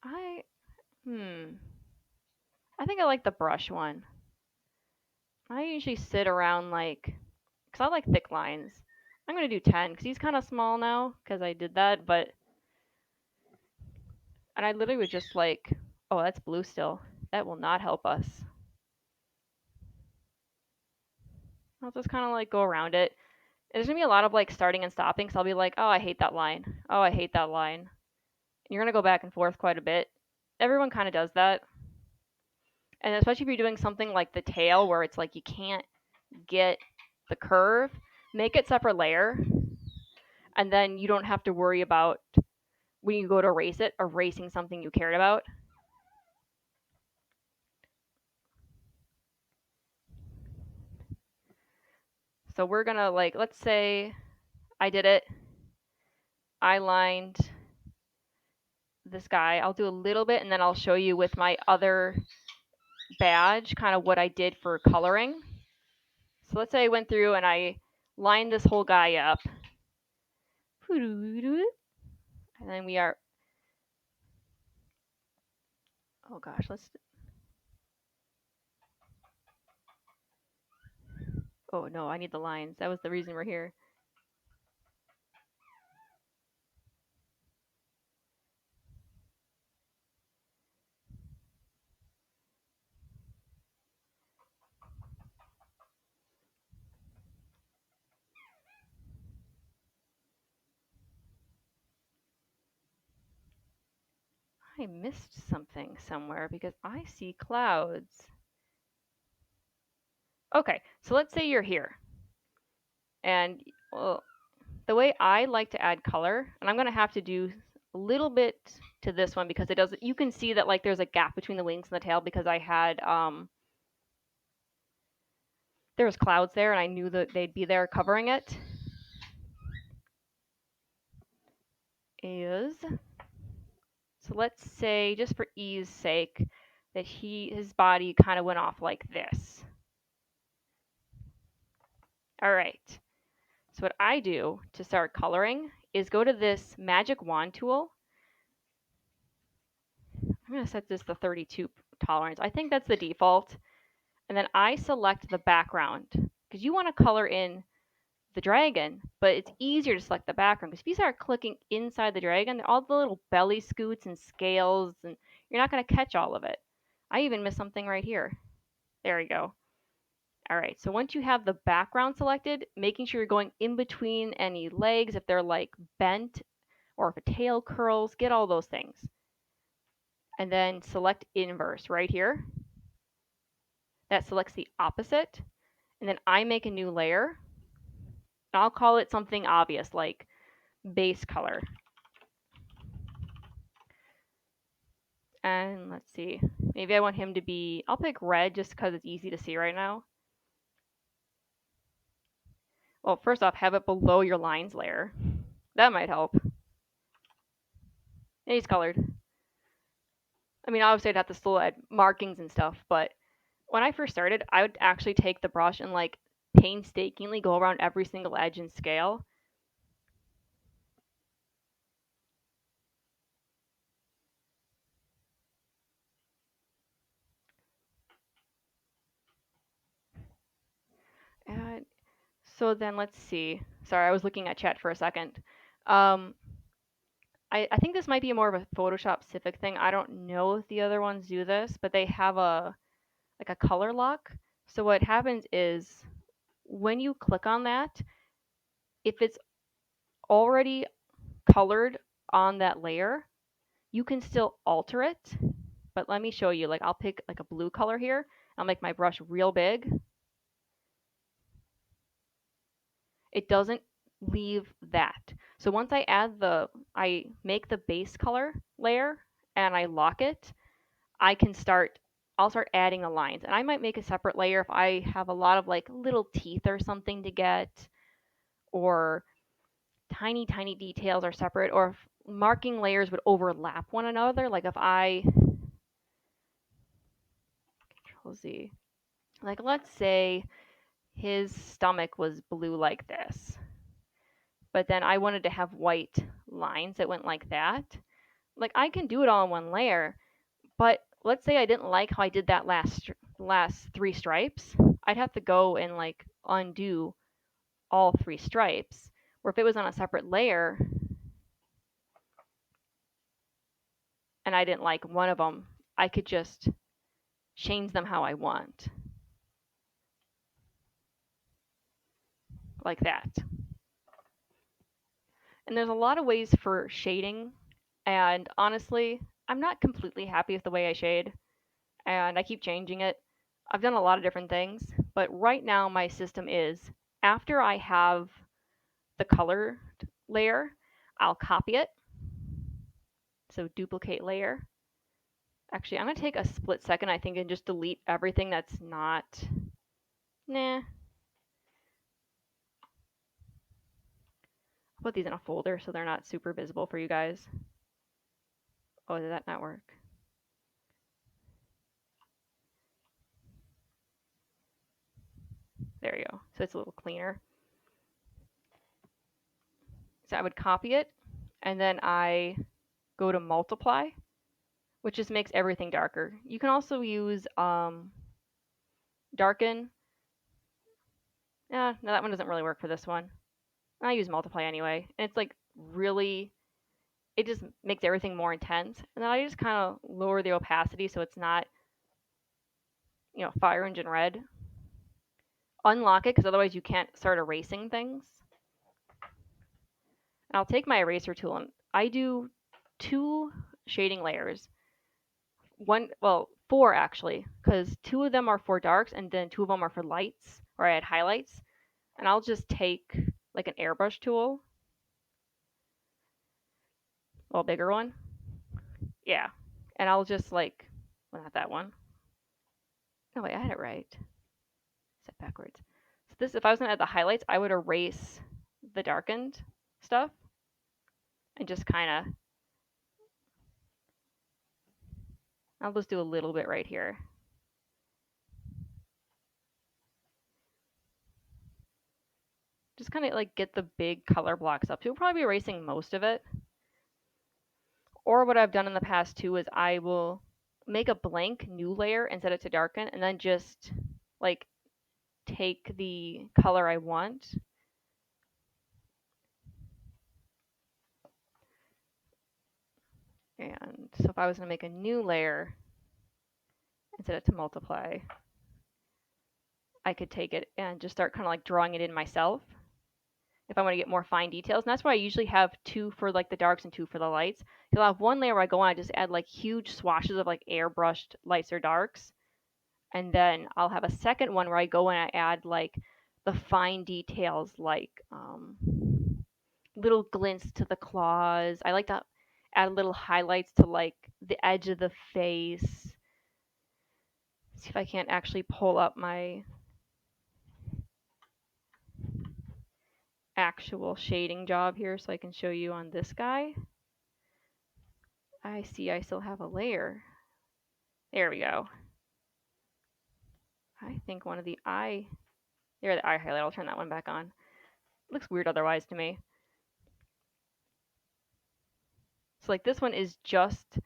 I think I like the brush one. I usually sit around like, because I like thick lines. I'm going to do 10 because he's kind of small now because I did that. And I literally was just like, oh, that's blue still. That will not help us. I'll just kind of like go around it. There's gonna be a lot of like starting and stopping, so I'll be like, oh, I hate that line. Oh, I hate that line. And you're gonna go back and forth quite a bit. Everyone kind of does that. And especially if you're doing something like the tail where it's like you can't get the curve, make it separate layer, and then you don't have to worry about when you go to erase it, erasing something you cared about. So we're gonna like, let's say I did it. I lined this guy. I'll do a little bit and then I'll show you with my other badge kind of what I did for coloring. So let's say I went through and I lined this whole guy up. And then we are, oh gosh, oh no, I need the lines. That was the reason we're here. I missed something somewhere because I see clouds. Okay, so let's say you're here. And well, the way I like to add color, and I'm going to have to do a little bit to this one because it does, you can see that like there's a gap between the wings and the tail because I had, there was clouds there and I knew that they'd be there covering it. So let's say, just for ease sake, that his body kind of went off like this. All right. So what I do to start coloring is go to this magic wand tool. I'm going to set this to 32 tolerance. I think that's the default. And then I select the background because you want to color in the dragon, but it's easier to select the background because if you start clicking inside the dragon, all the little belly scoots and scales, and you're not going to catch all of it. I even missed something right here. There we go. All right, so once you have the background selected, making sure you're going in between any legs, if they're like bent or if a tail curls, get all those things. And then select inverse right here. That selects the opposite. And then I make a new layer. And I'll call it something obvious like base color. And let's see, maybe I want him to be, I'll pick red just because it's easy to see right now. Well, first off, have it below your lines layer. That might help. And he's colored. I mean, obviously I'd have to still add markings and stuff, but when I first started, I would actually take the brush and like painstakingly go around every single edge and scale. And so then let's see. Sorry, I was looking at chat for a second. I think this might be more of a Photoshop specific thing. I don't know if the other ones do this, but they have a like a color lock. So what happens is when you click on that, if it's already colored on that layer, you can still alter it. But let me show you. Like I'll pick like a blue color here. I'll make my brush real big. It doesn't leave that. So once I make the base color layer and I lock it, I'll start adding the lines. And I might make a separate layer if I have a lot of like little teeth or something to get, or tiny, tiny details are separate, or if marking layers would overlap one another. Like if I, Control Z, like let's say his stomach was blue like this, but then I wanted to have white lines that went like that. Like I can do it all in one layer, but let's say I didn't like how I did that last three stripes. I'd have to go and like undo all three stripes. Or if it was on a separate layer and I didn't like one of them, I could just change them how I want. Like that. And there's a lot of ways for shading, and honestly, I'm not completely happy with the way I shade, and I keep changing it. I've done a lot of different things, but right now my system is after I have the color layer, I'll copy it. So duplicate layer. Actually, I'm going to take a split second, I think, and just delete everything that's not. Nah. I'll put these in a folder so they're not super visible for you guys. Oh, did that not work? There you go. So it's a little cleaner. So I would copy it, and then I go to multiply, which just makes everything darker. You can also use darken. No, that one doesn't really work for this one. I use multiply anyway, and it's like really, it just makes everything more intense. And then I just kind of lower the opacity so it's not, fire engine red. Unlock it because otherwise you can't start erasing things. And I'll take my eraser tool and I do 2 shading layers. Four actually, because 2 of them are for darks and then 2 of them are for lights, or I add highlights. And I'll just take like an airbrush tool, a bigger one. Yeah. And I'll just well, not that one. No, wait, I had it right. Set backwards. So this, if I was gonna add the highlights, I would erase the darkened stuff and just kind of, I'll just do a little bit right here. Just kind of like get the big color blocks up. So you'll probably be erasing most of it. Or what I've done in the past too is I will make a blank new layer and set it to darken, and then just like take the color I want. And so if I was going to make a new layer and set it to multiply, I could take it and just start kind of like drawing it in myself if I want to get more fine details. And that's why I usually have 2 for like the darks and 2 for the lights. Because I'll have one layer where I go on, I just add like huge swashes of like airbrushed lights or darks. And then I'll have a second one where I go and I add like the fine details, like little glints to the claws. I like to add little highlights to like the edge of the face. See if I can't actually pull up my actual shading job here so I can show you on this guy. I see I still have a layer. There we go. I think one of the eye, there, the eye highlight, I'll turn that one back on. Looks weird otherwise to me. So like this one is just,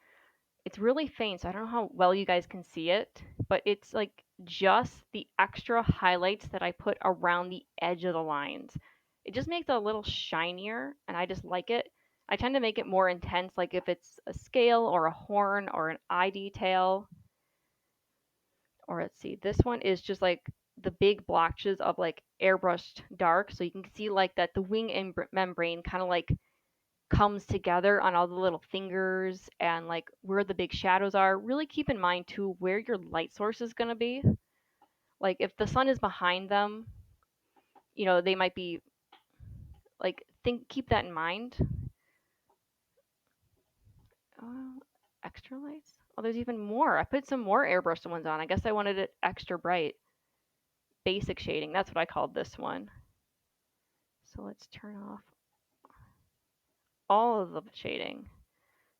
it's really faint, so I don't know how well you guys can see it, but it's like just the extra highlights that I put around the edge of the lines. It just makes it a little shinier, and I just like it. I tend to make it more intense, like if it's a scale or a horn or an eye detail. Or let's see, this one is just like the big blotches of like airbrushed dark, so you can see like that the wing membrane kind of like comes together on all the little fingers and like where the big shadows are. Really keep in mind too where your light source is going to be. Like if the sun is behind them, they might be like, keep that in mind. Uh, Extra lights. Oh, there's even more. I put some more airbrushed ones on. I guess I wanted it extra bright. Basic shading. That's what I called this one. So let's turn off all of the shading.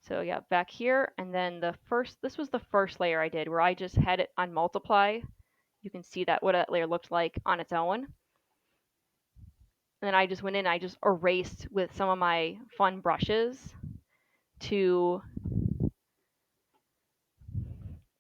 So yeah, back here, and then this was the first layer I did where I just had it on multiply. You can see that what that layer looked like on its own. And then I just went in, I just erased with some of my fun brushes to,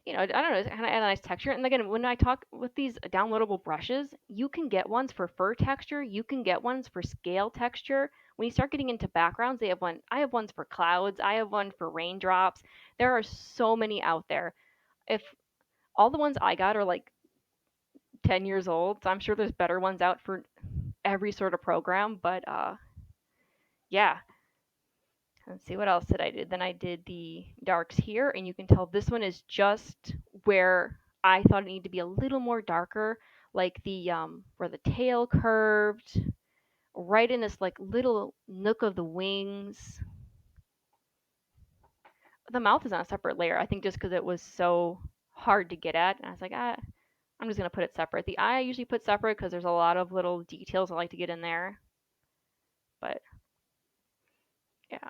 I don't know, kind of add a nice texture. And again, when I talk with these downloadable brushes, you can get ones for fur texture, you can get ones for scale texture. When you start getting into backgrounds, I have ones for clouds, I have one for raindrops. There are so many out there. If all the ones I got are like 10 years old, so I'm sure there's better ones out for every sort of program, but yeah. Let's see, what else did I do? Then I did the darks here, and you can tell this one is just where I thought it needed to be a little more darker, like the where the tail curved, right in this like little nook of the wings. The mouth is on a separate layer, I think just because it was so hard to get at, and I was like, I'm just gonna put it separate. The eye I usually put separate because there's a lot of little details I like to get in there, but yeah.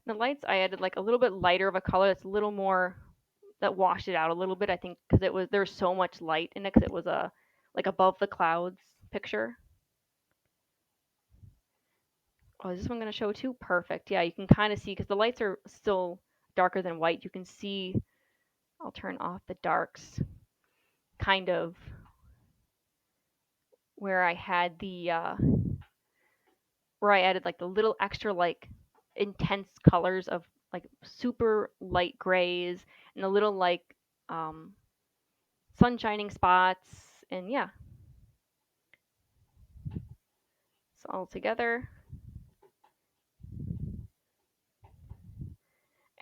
The lights I added like a little bit lighter of a color that's a little more that washed it out a little bit. I think because there's so much light in it because it was a like above the clouds picture. Oh, is this one going to show too? Perfect. Yeah, you can kind of see because the lights are still darker than white. You can see. I'll turn off the darks. Kind of where I had the where I added like the little extra like intense colors of like super light grays and the little like um, sun shining spots and yeah, it's all together.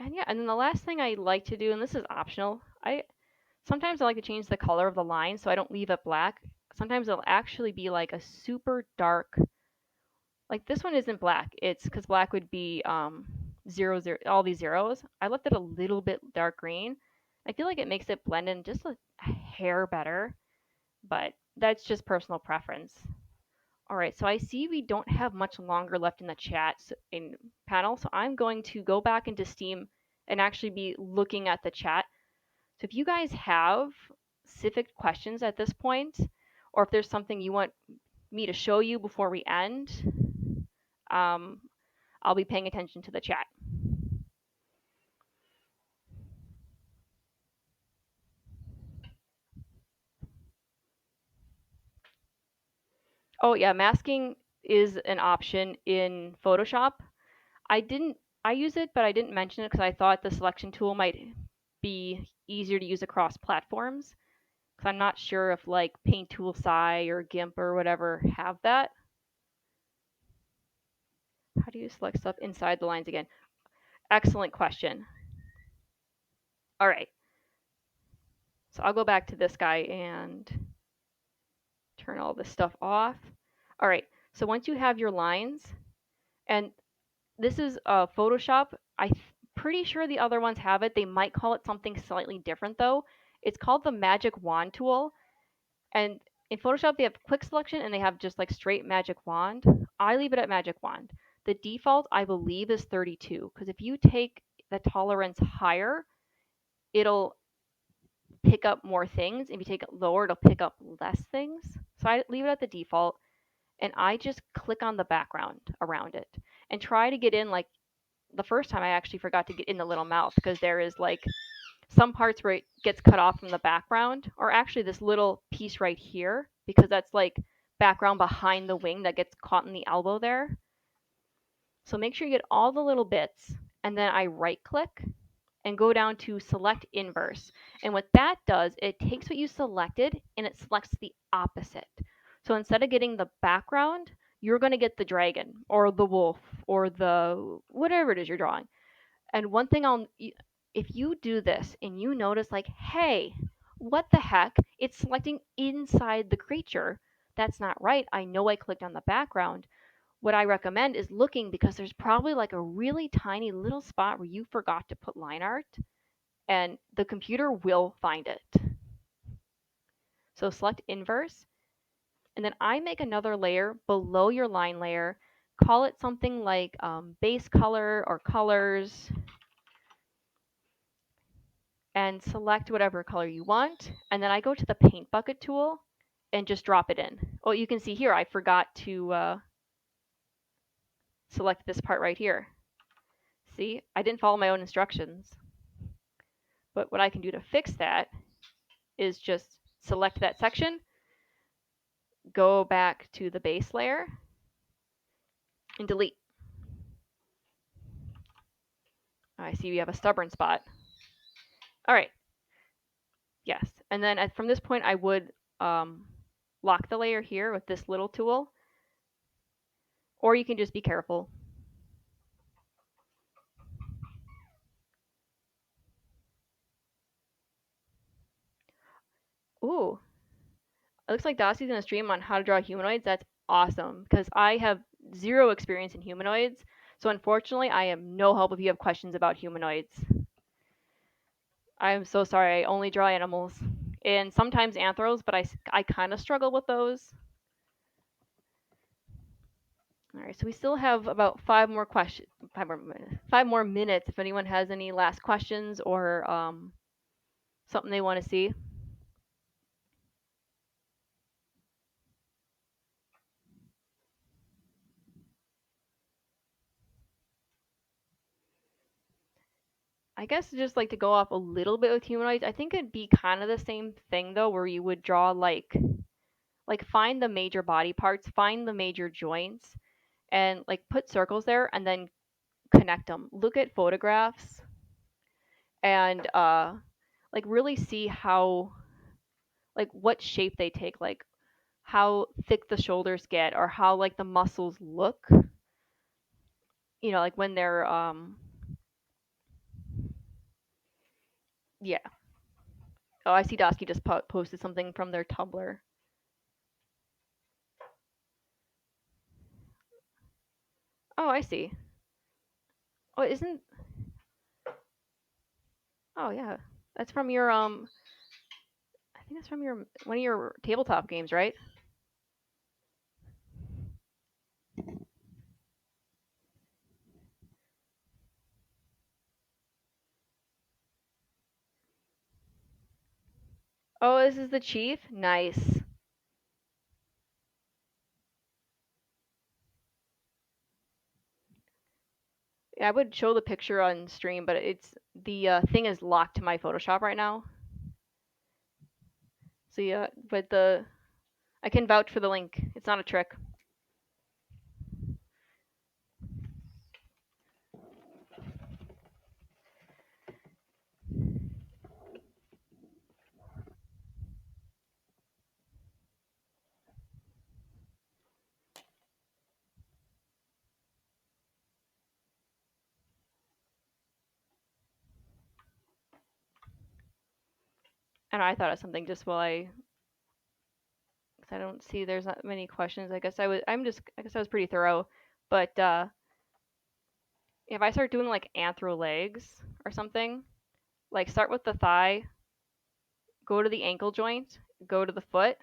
And yeah, and then the last thing I like to do, and this is optional, sometimes I like to change the color of the line so I don't leave it black. Sometimes it'll actually be like a super dark, like this one isn't black. It's because black would be zero zero, all these zeros. I left it a little bit dark green. I feel like it makes it blend in just a hair better, but that's just personal preference. All right, so I see we don't have much longer left in the chat in panel, so I'm going to go back into Steam and actually be looking at the chat. So if you guys have specific questions at this point, or if there's something you want me to show you before we end, um, I'll be paying attention to the chat. Oh yeah, masking is an option in Photoshop. I use it, but I didn't mention it because I thought the selection tool might be easier to use across platforms. Because I'm not sure if like Paint Tool Sai or GIMP or whatever have that. How do you select stuff inside the lines again? Excellent question. All right. So I'll go back to this guy and turn all this stuff off. All right. So once you have your lines, and this is Photoshop. I'm pretty sure the other ones have it. They might call it something slightly different though. It's called the Magic Wand tool. And in Photoshop, they have quick selection and they have just like straight magic wand. I leave it at magic wand. The default, I believe, is 32 because if you take the tolerance higher, it'll pick up more things. If you take it lower, it'll pick up less things. So I leave it at the default and I just click on the background around it and try to get in like the first time I actually forgot to get in the little mouth because there is like some parts where it gets cut off from the background, or actually this little piece right here, because that's like background behind the wing that gets caught in the elbow there. So make sure you get all the little bits, and then I right click and go down to select inverse. And what that does, it takes what you selected and it selects the opposite. So instead of getting the background, you're going to get the dragon or the wolf or the whatever it is you're drawing. And one thing if you do this and you notice like, hey, what the heck? It's selecting inside the creature. That's not right. I know I clicked on the background. What I recommend is looking because there's probably like a really tiny little spot where you forgot to put line art and the computer will find it. So select inverse and then I make another layer below your line layer. Call it something like base color or colors and select whatever color you want. And then I go to the paint bucket tool and just drop it in. Oh, you can see here, I forgot to select this part right here. See, I didn't follow my own instructions. But what I can do to fix that is just select that section, go back to the base layer, and delete. I see we have a stubborn spot. All right. Yes. And then from this point, I would lock the layer here with this little tool, or you can just be careful. Ooh, it looks like Dossie's gonna stream on how to draw humanoids. That's awesome because I have zero experience in humanoids. So unfortunately, I am no help if you have questions about humanoids. I am so sorry. I only draw animals and sometimes anthros, but I kind of struggle with those. All right, so we still have about 5 more minutes. If anyone has any last questions or something they want to see. I guess just like to go off a little bit with humanoids. I think it'd be kind of the same thing though, where you would draw like find the major body parts, find the major joints, and like put circles there, and then connect them. Look at photographs and like really see how like what shape they take, like how thick the shoulders get or how like the muscles look. Like when they're yeah. Oh, I see Dosky just posted something from their Tumblr. Oh, I see. Oh, isn't Oh yeah. That's from your I think that's from your one of your tabletop games, right? Oh, this is the chief? Nice. Yeah, I would show the picture on stream, but it's the thing is locked to my Photoshop right now. So yeah, but the I can vouch for the link. It's not a trick. And I thought of something just while cause I don't see there's not many questions. I guess I was pretty thorough. But if I start doing like anthro legs or something, like start with the thigh, go to the ankle joint, go to the foot,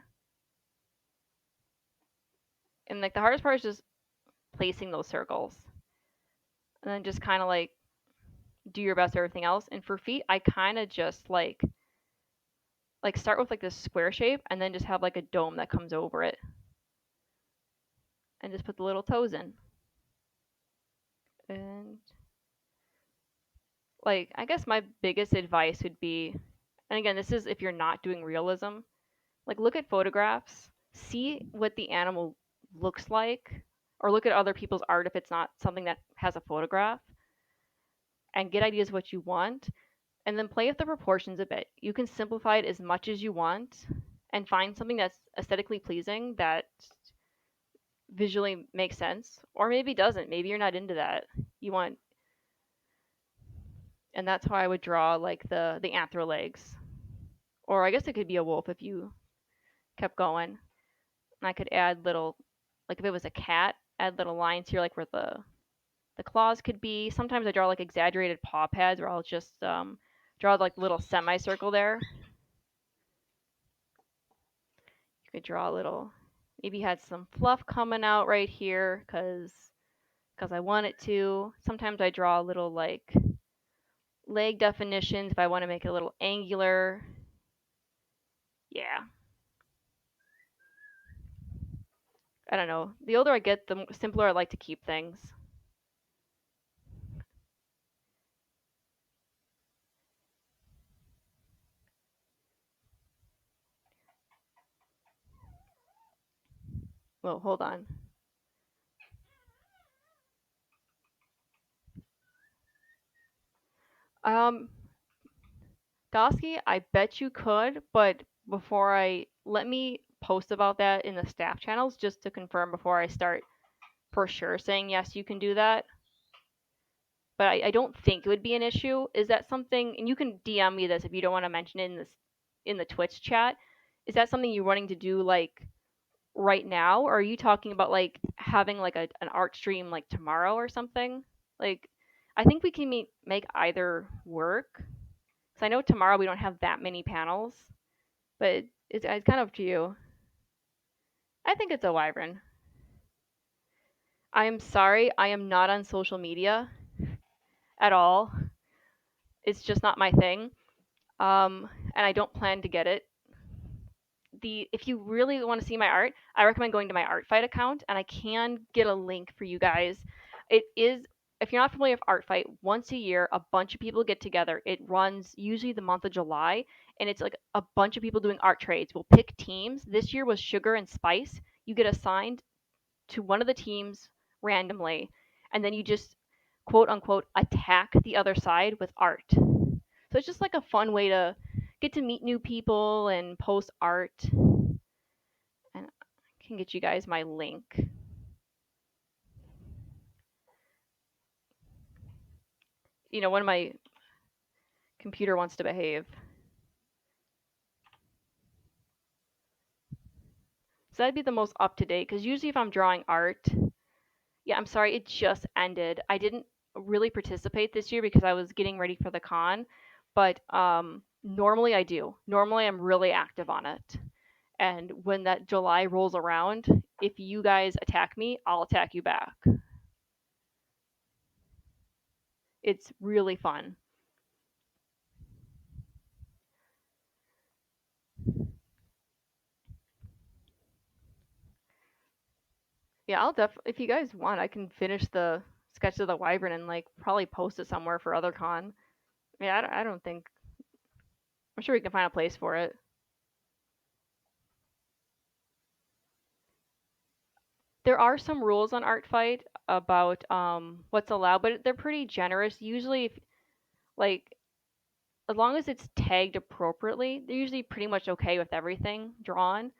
and like the hardest part is just placing those circles. And then just kind of like do your best with everything else. And for feet, I kind of just like start with like this square shape and then just have like a dome that comes over it and just put the little toes in. And like I guess my biggest advice would be, and again, this is if you're not doing realism, like look at photographs, see what the animal looks like, or look at other people's art if it's not something that has a photograph, and get ideas what you want, and then play with the proportions a bit. You can simplify it as much as you want and find something that's aesthetically pleasing that visually makes sense, or maybe doesn't. Maybe you're not into that. You want, and that's how I would draw like the anthro legs, or I guess it could be a wolf if you kept going. And I could add little, like if it was a cat, add little lines here, like where the claws could be. Sometimes I draw like exaggerated paw pads, where I'll just draw like little semicircle there. You could draw a little, maybe had some fluff coming out right here, cause I want it to. Sometimes I draw a little like leg definitions if I want to make it a little angular. Yeah. I don't know. The older I get, the simpler I like to keep things. Well, hold on. Um, Dosky, I bet you could, but before I let me post about that in the staff channels just to confirm before I start for sure saying yes, you can do that. But I don't think it would be an issue. Is that something? And you can DM me this if you don't want to mention it in the Twitch chat. is that something you're wanting to do like right now, or are you talking about like having like an art stream like tomorrow or something? Like, I think we can make either work. Because I know tomorrow we don't have that many panels, but it's kind of up to you. I think it's a wyvern. I am sorry, I am not on social media at all. It's just not my thing. And I don't plan to get it. If you really want to see my art, I recommend going to my Artfight account, and I can get a link for you guys. It is, if you're not familiar with Artfight, once a year a bunch of people get together. It runs usually the month of July, and it's like a bunch of people doing art trades. We'll pick teams. This year was sugar and spice. You get assigned to one of the teams randomly, and then you just quote unquote attack the other side with art. So it's just like a fun way to get to meet new people and post art. And I can get you guys my link. You know, when my computer wants to behave. So that'd be the most up to date because usually if I'm drawing art, yeah, I'm sorry, it just ended. I didn't really participate this year because I was getting ready for the con, but normally I do. Normally I'm really active on it. And when that July rolls around, if you guys attack me, I'll attack you back. It's really fun. Yeah, I'll if you guys want, I can finish the sketch of the wyvern and like probably post it somewhere for Othercon. Yeah, I don't think. I'm sure we can find a place for it. There are some rules on Artfight about what's allowed, but they're pretty generous. Usually, if, like as long as it's tagged appropriately, they're usually pretty much okay with everything drawn.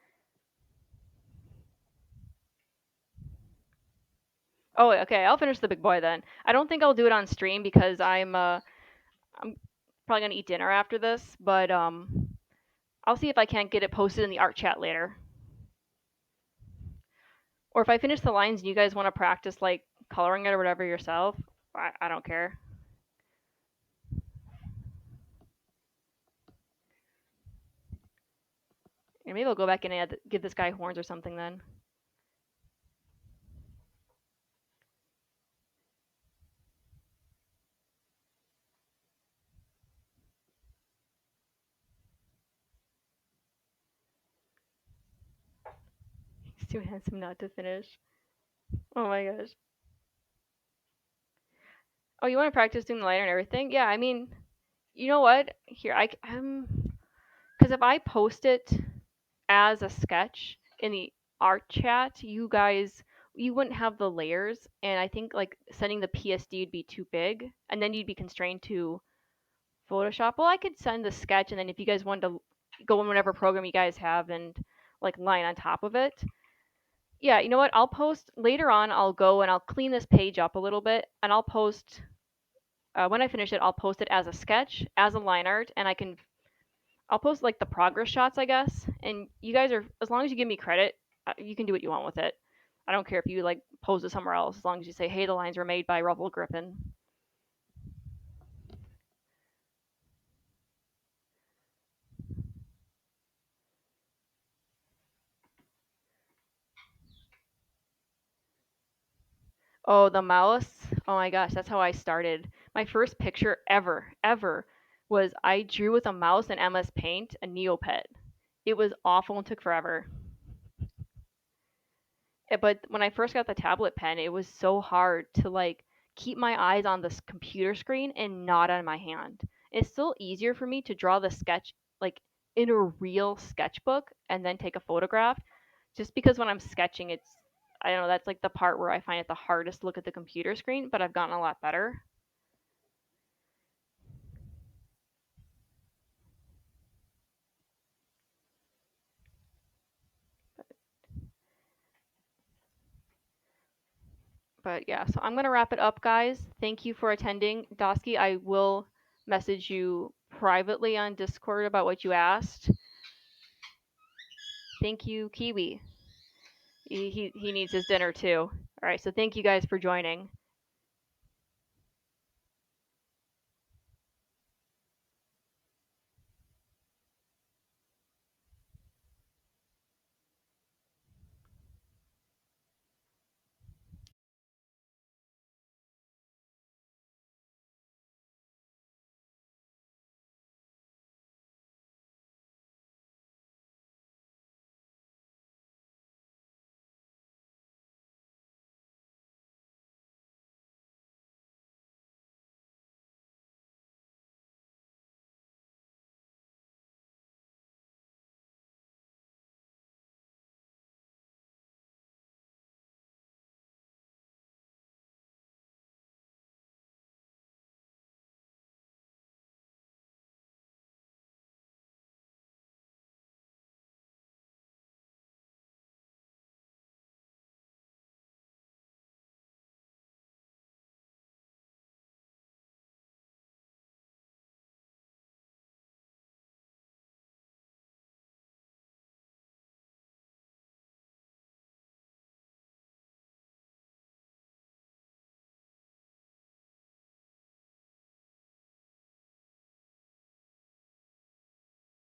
Oh, okay. I'll finish the big boy then. I don't think I'll do it on stream because I'm probably gonna eat dinner after this, but I'll see if I can't get it posted in the art chat later. Or if I finish the lines and you guys want to practice like coloring it or whatever yourself, I don't care. And maybe I'll go back and give this guy horns or something then. He's too handsome not to finish. Oh my gosh. Oh, you want to practice doing the lighter and everything? Yeah, I mean, you know what? Here, because if I post it as a sketch in the art chat, you wouldn't have the layers, and I think like sending the PSD would be too big, and then you'd be constrained to Photoshop. Well, I could send the sketch, and then if you guys wanted to go in whatever program you guys have and like line on top of it. Yeah, you know what? I'll post later on. I'll go and I'll clean this page up a little bit, and I'll post when I finish it. I'll post it as a sketch, as a line art, and I'll post like the progress shots, I guess. And you guys are, as long as you give me credit, you can do what you want with it. I don't care if you like post it somewhere else, as long as you say, hey, the lines were made by RuffledGryphon. Oh, the mouse. Oh my gosh, that's how I started. My first picture ever was I drew with a mouse and MS Paint a Neopet. It was awful and took forever. But when I first got the tablet pen, it was so hard to like keep my eyes on this computer screen and not on my hand. It's still easier for me to draw the sketch like in a real sketchbook and then take a photograph, just because when I'm sketching, I don't know, that's like the part where I find it the hardest to look at the computer screen, but I've gotten a lot better. But yeah, so I'm going to wrap it up, guys. Thank you for attending. Dosky, I will message you privately on Discord about what you asked. Thank you, Kiwi. He needs his dinner too. All right, so thank you guys for joining.